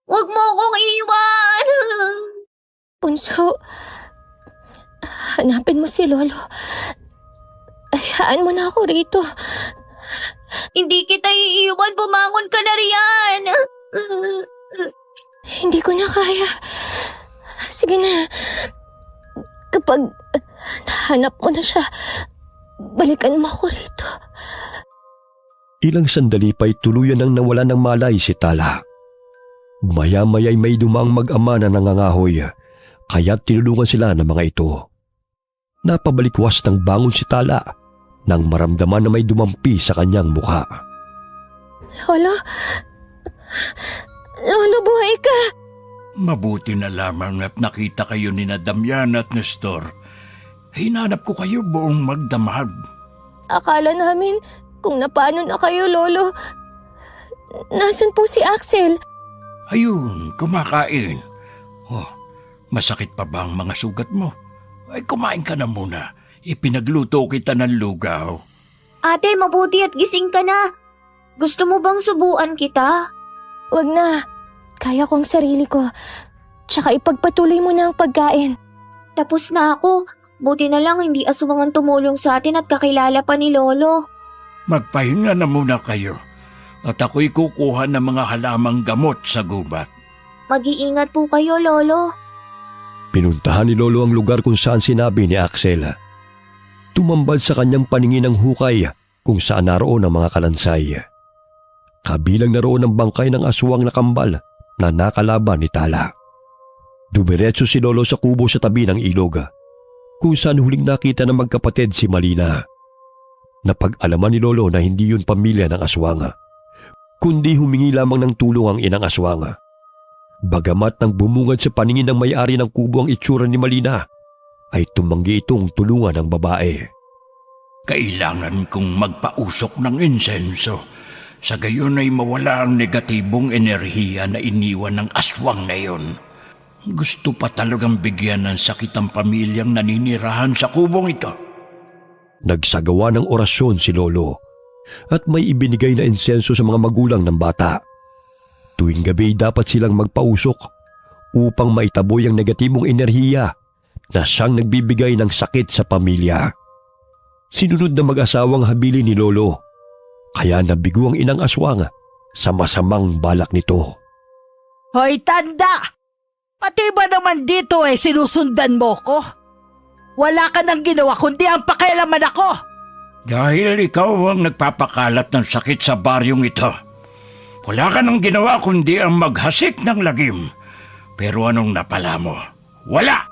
Huwag mo akong iwan! Bunso, hanapin mo si Lolo. Hayaan mo na ako rito. Hindi kita iiwan, bumangon ka na riyan! Hindi ko na kaya. Sige na. Kapag nahanap mo na siya, balikan mo ako rito. Ilang sandali pa'y tuluyan nang nawala ng malay si Tala. Maya-maya'y may dumaang mag-ama na nangangahoy, kaya't tinulungan sila ng mga ito. Napabalikwas ng bangon si Tala nang maramdaman na may dumampi sa kanyang mukha. Lolo? Lolo, buhay ka! Mabuti na lamang at nakita kayo ni na Damian at Nestor. Hinanap ko kayo buong magdamag. Akala namin kung napano na kayo, Lolo. Nasaan po si Axel? Ayun, kumakain. Oh, masakit pa ba ang mga sugat mo? Ay, kumain ka na muna. Ipinagluto kita ng lugaw. Ate, mabuti at gising ka na. Gusto mo bang subuan kita? Wag na. Kaya ko ang sarili ko. Tsaka ipagpatuloy mo na ang pagkain. Tapos na ako. Buti na lang hindi aswang ang tumulong sa atin at kakilala pa ni Lolo. Magpahinga na muna kayo. At ako'y kukuha ng mga halamang gamot sa gubat. Mag-iingat po kayo, Lolo. Pinuntahan ni Lolo ang lugar kung saan sinabi ni Axel. Tumambad sa kanyang paningin ang hukay kung saan naroon ang mga kalansay. Kabilang naroon ang bangkay ng aswang na kambal na nakalaban ni Tala. Dumiretso si Lolo sa kubo sa tabi ng ilog, kung saan huling nakita ng magkapatid si Malina. Napag-alaman ni Lolo na hindi yun pamilya ng aswang, kundi humingi lamang ng tulong ang inang aswang. Bagamat nang bumungad sa paningin ng may-ari ng kubo ang itsura ni Malina, ay tumanggi itong tulungan ng babae. Kailangan kong magpausok ng insenso. Sa gayon ay mawala ang negatibong enerhiya na iniwan ng aswang na yon. Gusto pa talagang bigyan ng sakit ang pamilyang naninirahan sa kubong ito. Nagsagawa ng orasyon si Lolo at may ibinigay na insenso sa mga magulang ng bata. Tuwing gabi dapat silang magpausok upang maitaboy ang negatibong enerhiya na siyang nagbibigay ng sakit sa pamilya. Sinunod na mag-asawang habili ni Lolo, kaya nabigo ang inang aswang sa masamang balak nito. Hoy, tanda! Pati ba naman dito sinusundan mo ko? Wala ka nang ginawa kundi ang pakialaman ako! Dahil ikaw ang nagpapakalat ng sakit sa baryong ito. Wala ka nang ginawa kundi ang maghasik ng lagim. Pero anong napala mo? Wala!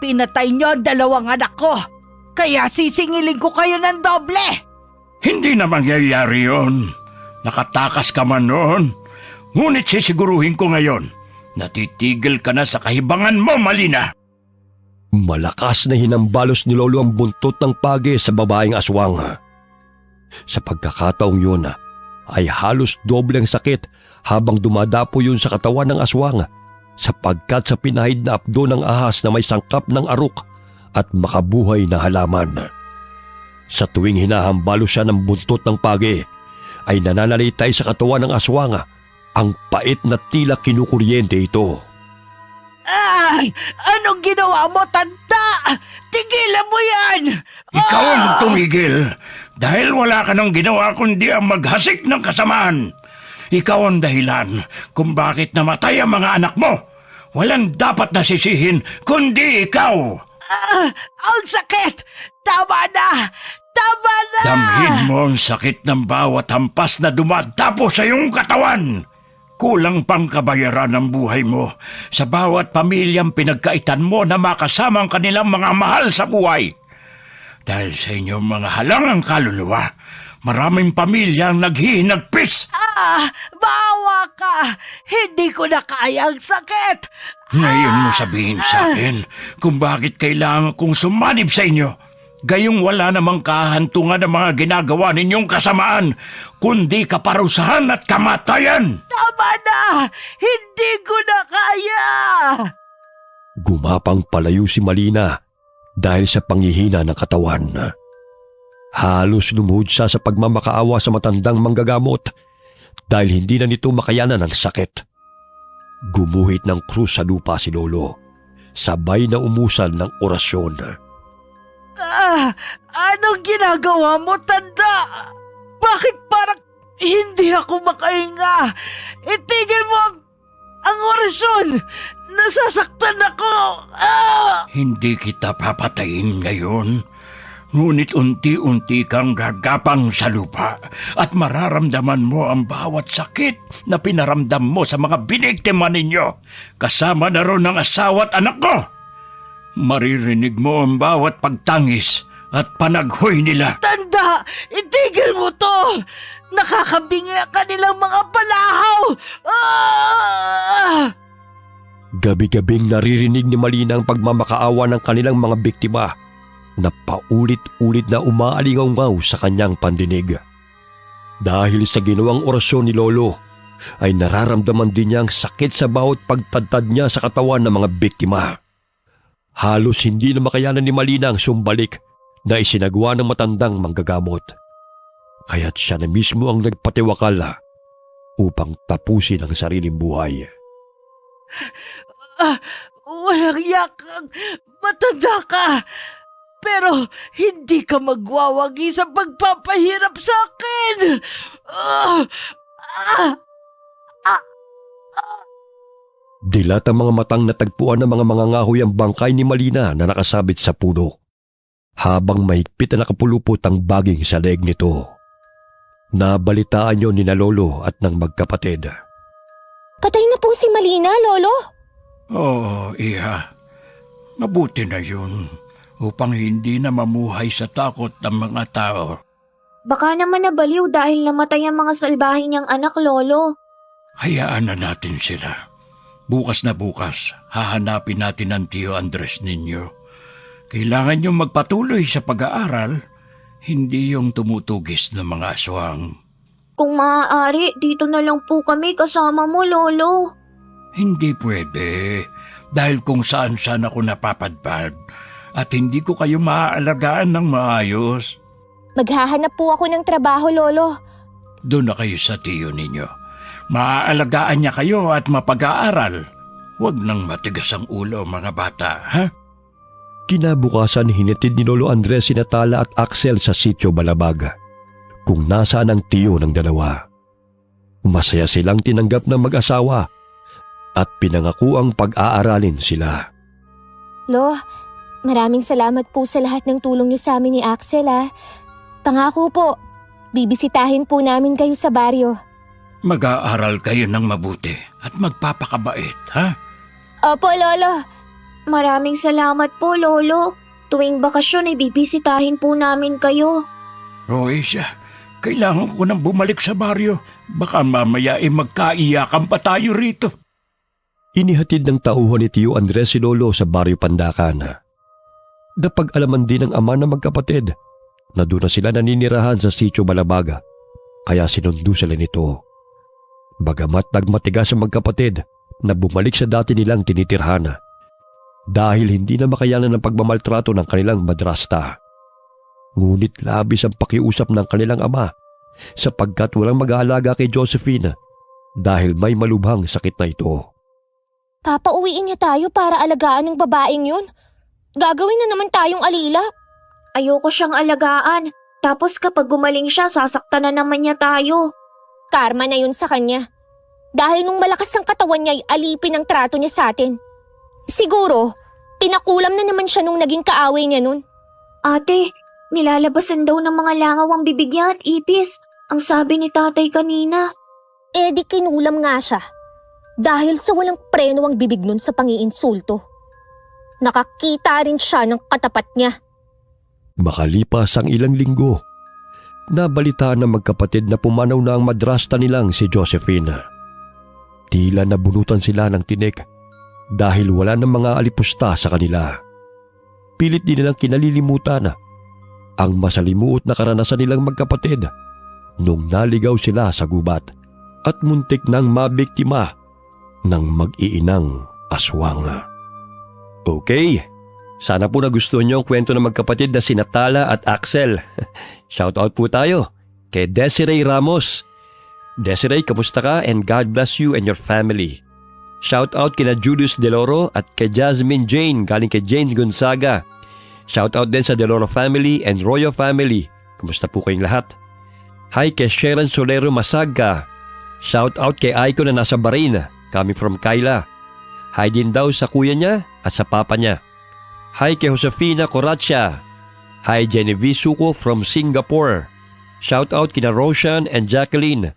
Pinatay niyo ang dalawang anak ko, kaya sisingilin ko kayo ng doble! Hindi na mangyayari yun. Nakatakas ka man noon. Ngunit sisiguruhin ko ngayon, natitigil ka na sa kahibangan mo, Malina. Malakas na hinambalos ni Lolo ang buntot ng pagi sa babaeng aswang. Sa pagkakataong yun, ay halos doble ang sakit habang dumadapo yun sa katawan ng aswang, sapagkat sa pinahid na apdo ng ahas na may sangkap ng arok at makabuhay na halaman. Sa tuwing hinahambalo siya ng buntot ng pagi, ay nananalitay sa katawan ng aswang ang pait na tila kinukuryente ito. Ay! Anong ginawa mo, tanda? Tigilan mo yan! Ikaw ang tumigil dahil wala ka nang ginawa kundi ang maghasik ng kasamaan. Ikaw ang dahilan kung bakit namatay ang mga anak mo. Walang dapat nasisihin kundi ikaw. Ang sakit! Tama na! Tama na! Damhin mo ang sakit ng bawat hampas na dumadapo sa iyong katawan. Kulang pang kabayaran ng buhay mo sa bawat pamilyang pinagkaitan mo na makasama ang kanilang mga mahal sa buhay. Dahil sa inyong mga halangang kaluluwa, maraming pamilyang naghihinagpis. Bawa ka! Hindi ko na kaya ang sakit! Ngayon mo sabihin sa akin kung bakit kailangan kong sumanib sa inyo. Gayong wala namang kahantungan ng mga ginagawa ninyong kasamaan, kundi kaparusahan at kamatayan. Tama na! Hindi ko na kaya! Gumapang palayo si Malina dahil sa panghihina ng katawan. Halos lumuhod siya sa pagmamakaawa sa matandang manggagamot dahil hindi na nito makayanan ang sakit. Gumuhit ng krus sa lupa si Lolo, sabay na umusal ng orasyon. Anong ginagawa mo, tanda? Bakit parang hindi ako makahinga? Itigil mo ang orasyon! Nasasaktan ako! Hindi kita papatayin ngayon. Ngunit unti-unti kang gagapang sa lupa at mararamdaman mo ang bawat sakit na pinaramdam mo sa mga biniktima ninyo, kasama na ron ang asawa at anak ko. Maririnig mo ang bawat pagtangis at panaghoy nila. Tanda! Itigil mo to! Nakakabingi ang kanilang mga palahaw! Gabi-gabing naririnig ni Malina ang pagmamakaawa ng kanilang mga biktima na paulit-ulit na umaalingaw-ngaw sa kanyang pandinig. Dahil sa ginawang orasyon ni Lolo, ay nararamdaman din niya ang sakit sa bawat pagtadtad niya sa katawan ng mga biktima. Halos hindi na makayanan ni Malina ang sumbalik na isinagawa ng matandang manggagamot. Kaya't siya na mismo ang nagpatiwakal upang tapusin ang sariling buhay. Walang yakang matanda ka! Pero hindi ka magwawagi sa pagpapahirap sa akin! Dilat ang mga matang natagpuan ng mga mangangahoy ang bangkay ni Malina na nakasabit sa puno, habang mahigpit na nakapulupot ang baging sa leeg nito. Nabalitaan yon ni na Lolo at ng magkapatid. Patay na po si Malina, Lolo. Oo, Iha. Mabuti na yun upang hindi na mamuhay sa takot ng mga tao. Baka naman nabaliw dahil namatay ang mga salbahe niyang anak, Lolo. Hayaan na natin sila. Bukas na bukas, hahanapin natin ang Tio Andres ninyo. Kailangan niyong magpatuloy sa pag-aaral, hindi yung tumutugis ng mga aswang. Kung maaari, dito na lang po kami kasama mo, Lolo. Hindi pwede, dahil kung saan-saan ako napapadpad at hindi ko kayo maaalagaan ng maayos. Maghahanap po ako ng trabaho, Lolo. Doon na kayo sa tiyo ninyo. Maaalagaan niya kayo at mapag-aaral. Huwag nang matigas ang ulo, mga bata, ha? Kinabukasan hinatid ni Lolo Andres sina Tala at Axel sa sitio Balabag, kung nasaan ang tiyo ng dalawa. Masaya silang tinanggap ng mag-asawa at pinangako ang pag-aaralin sila. Lo, maraming salamat po sa lahat ng tulong niyo sa amin ni Axel, ha. Pangako po, bibisitahin po namin kayo sa baryo. Mag-aaral kayo ng mabuti at magpapakabait, ha? Opo, Lolo. Maraming salamat po, Lolo. Tuwing bakasyon ay bibisitahin po namin kayo. Roysia, kailangan ko nang bumalik sa baryo. Baka mamaya ay magkaiyakan pa tayo rito. Inihatid ng tauhan ni Tio Andres si Lolo sa baryo Pandakan. Napag-alaman din ng ama na magkapatid na doon na sila naninirahan sa sitio Balabaga, kaya sinundo sila nito. Bagamat nagmatigas ang magkapatid na bumalik sa dati nilang tinitirhan, dahil hindi na makayanan ng pagmamaltrato ng kanilang madrasta. Ngunit labis ang pakiusap ng kanilang ama sapagkat walang mag-aalaga kay Josephine dahil may malubhang sakit na ito. Papauwiin niya tayo para alagaan ng babaeng yun. Gagawin na naman tayong alila. Ayoko siyang alagaan. Tapos kapag gumaling siya, sasaktan na naman niya tayo. Karma na yun sa kanya. Dahil nung malakas ang katawan niya ay alipin ang trato niya sa atin. Siguro, pinakulam na naman siya nung naging kaaway niya nun. Ate, nilalabasan daw ng mga langaw ang bibig niya at ipis. Ang sabi ni tatay kanina. Eh di kinulam nga siya. Dahil sa walang preno ang bibig nun sa pangiinsulto. Nakakita rin siya ng katapat niya. Makalipas ang ilang linggo, nabalitaan ng magkapatid na pumanaw na ang madrasta nilang si Josephine. Tila nabunutan sila ng tinik dahil wala ng mga alipusta sa kanila. Pilit din nilang kinalilimutan ang masalimuot na karanasan nilang magkapatid nung naligaw sila sa gubat at muntik nang mabiktima ng mag-iinang aswang. Okay, sana po nagustuhan niyo ang kwento ng magkapatid na sina Tala at Axel. Shoutout po tayo kay Desiree Ramos. Desiree, kamusta ka and God bless you and your family. Shoutout kina Julius Deloro at kay Jasmine Jane galing kay James Gonzaga. Shoutout din sa Deloro family and Royo family. Kamusta po kayong lahat? Hi kay Sharon Solero Masaga. Shoutout kay Aiko na nasa Bahrain, coming from Kaila. Hi din daw sa kuya niya at sa papa niya. Hi kay Josefina Coracha. Hi Genevieve Suko from Singapore. Shoutout kina Roshan and Jacqueline.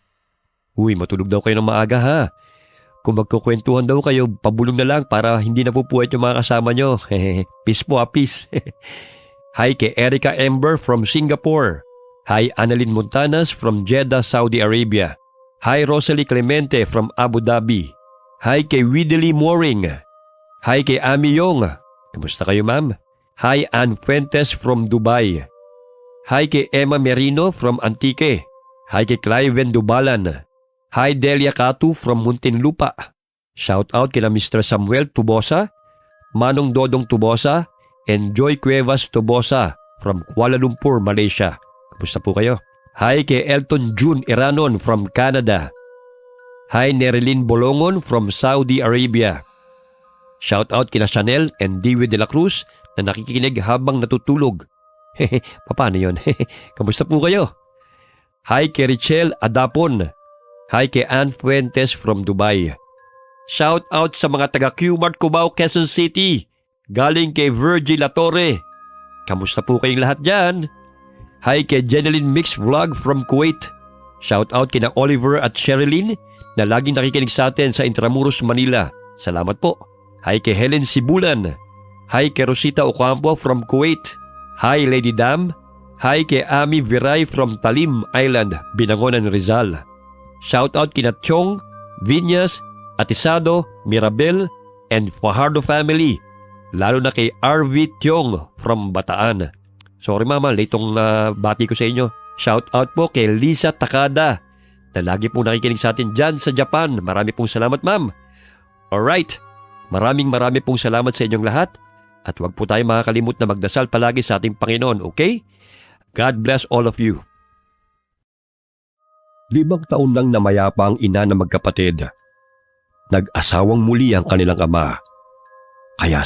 Uy, matulog daw kayo ng maaga ha. Kung magkukwentuhan daw kayo, pabulong na lang para hindi napupuwet yung mga kasama nyo. Peace po peace. Hi kay Erica Ember from Singapore. Hi Annalyn Montanas from Jeddah, Saudi Arabia. Hi Rosalie Clemente from Abu Dhabi. Hi kay Widley Mooring. Hi kay Ami Yong. Kamusta kayo ma'am? Hi Ann Fuentes from Dubai. Hi kay Emma Merino from Antique. Hi kay Cliven Dubalan. Hi Delia Katu from Muntinlupa. Shout out kina Mr. Samuel Tubosa, Manong Dodong Tubosa, and Joy Cuevas Tubosa from Kuala Lumpur, Malaysia. Kamusta po kayo? Hi kay Elton June Iranon from Canada. Hi Nerilyn Bolongon from Saudi Arabia. Shout out kina Chanel and Dewey de la Cruz na nakikinig habang natutulog. Paano yun? Kamusta po kayo? Hi kay Richelle Adapon. Hi kay Ann Fuentes from Dubai. Shout out sa mga taga Qmart Cubao, Quezon City. Galing kay Virgil Latore. Kamusta po kayong lahat dyan? Hi kay Jeneline Mix Vlog from Kuwait. Shout out kina Oliver at Sherilyn na laging nakikinig sa atin sa Intramuros, Manila. Salamat po. Hi kay Helen Sibulan. Hi kay Rosita Ocampo from Kuwait. Hi Lady Dam. Hi kay Ami Viray from Talim Island, Binangonan, Rizal. Shout out kina Chong, Vinyas, Atisado, Mirabel, and Fajardo family. Lalo na kay RV Tiong from Bataan. Sorry mama, litong bati ko sa inyo. Shout out po kay Lisa Takada na lagi po nakikinig sa atin dyan sa Japan. Marami pong salamat ma'am. Alright, maraming pong salamat sa inyong lahat. At huwag po tayo makakalimut na magdasal palagi sa ating Panginoon, okay? God bless all of you. 5 taon lang namayapa ang ina ng magkapatid. Nag-asawang muli ang kanilang ama. Kaya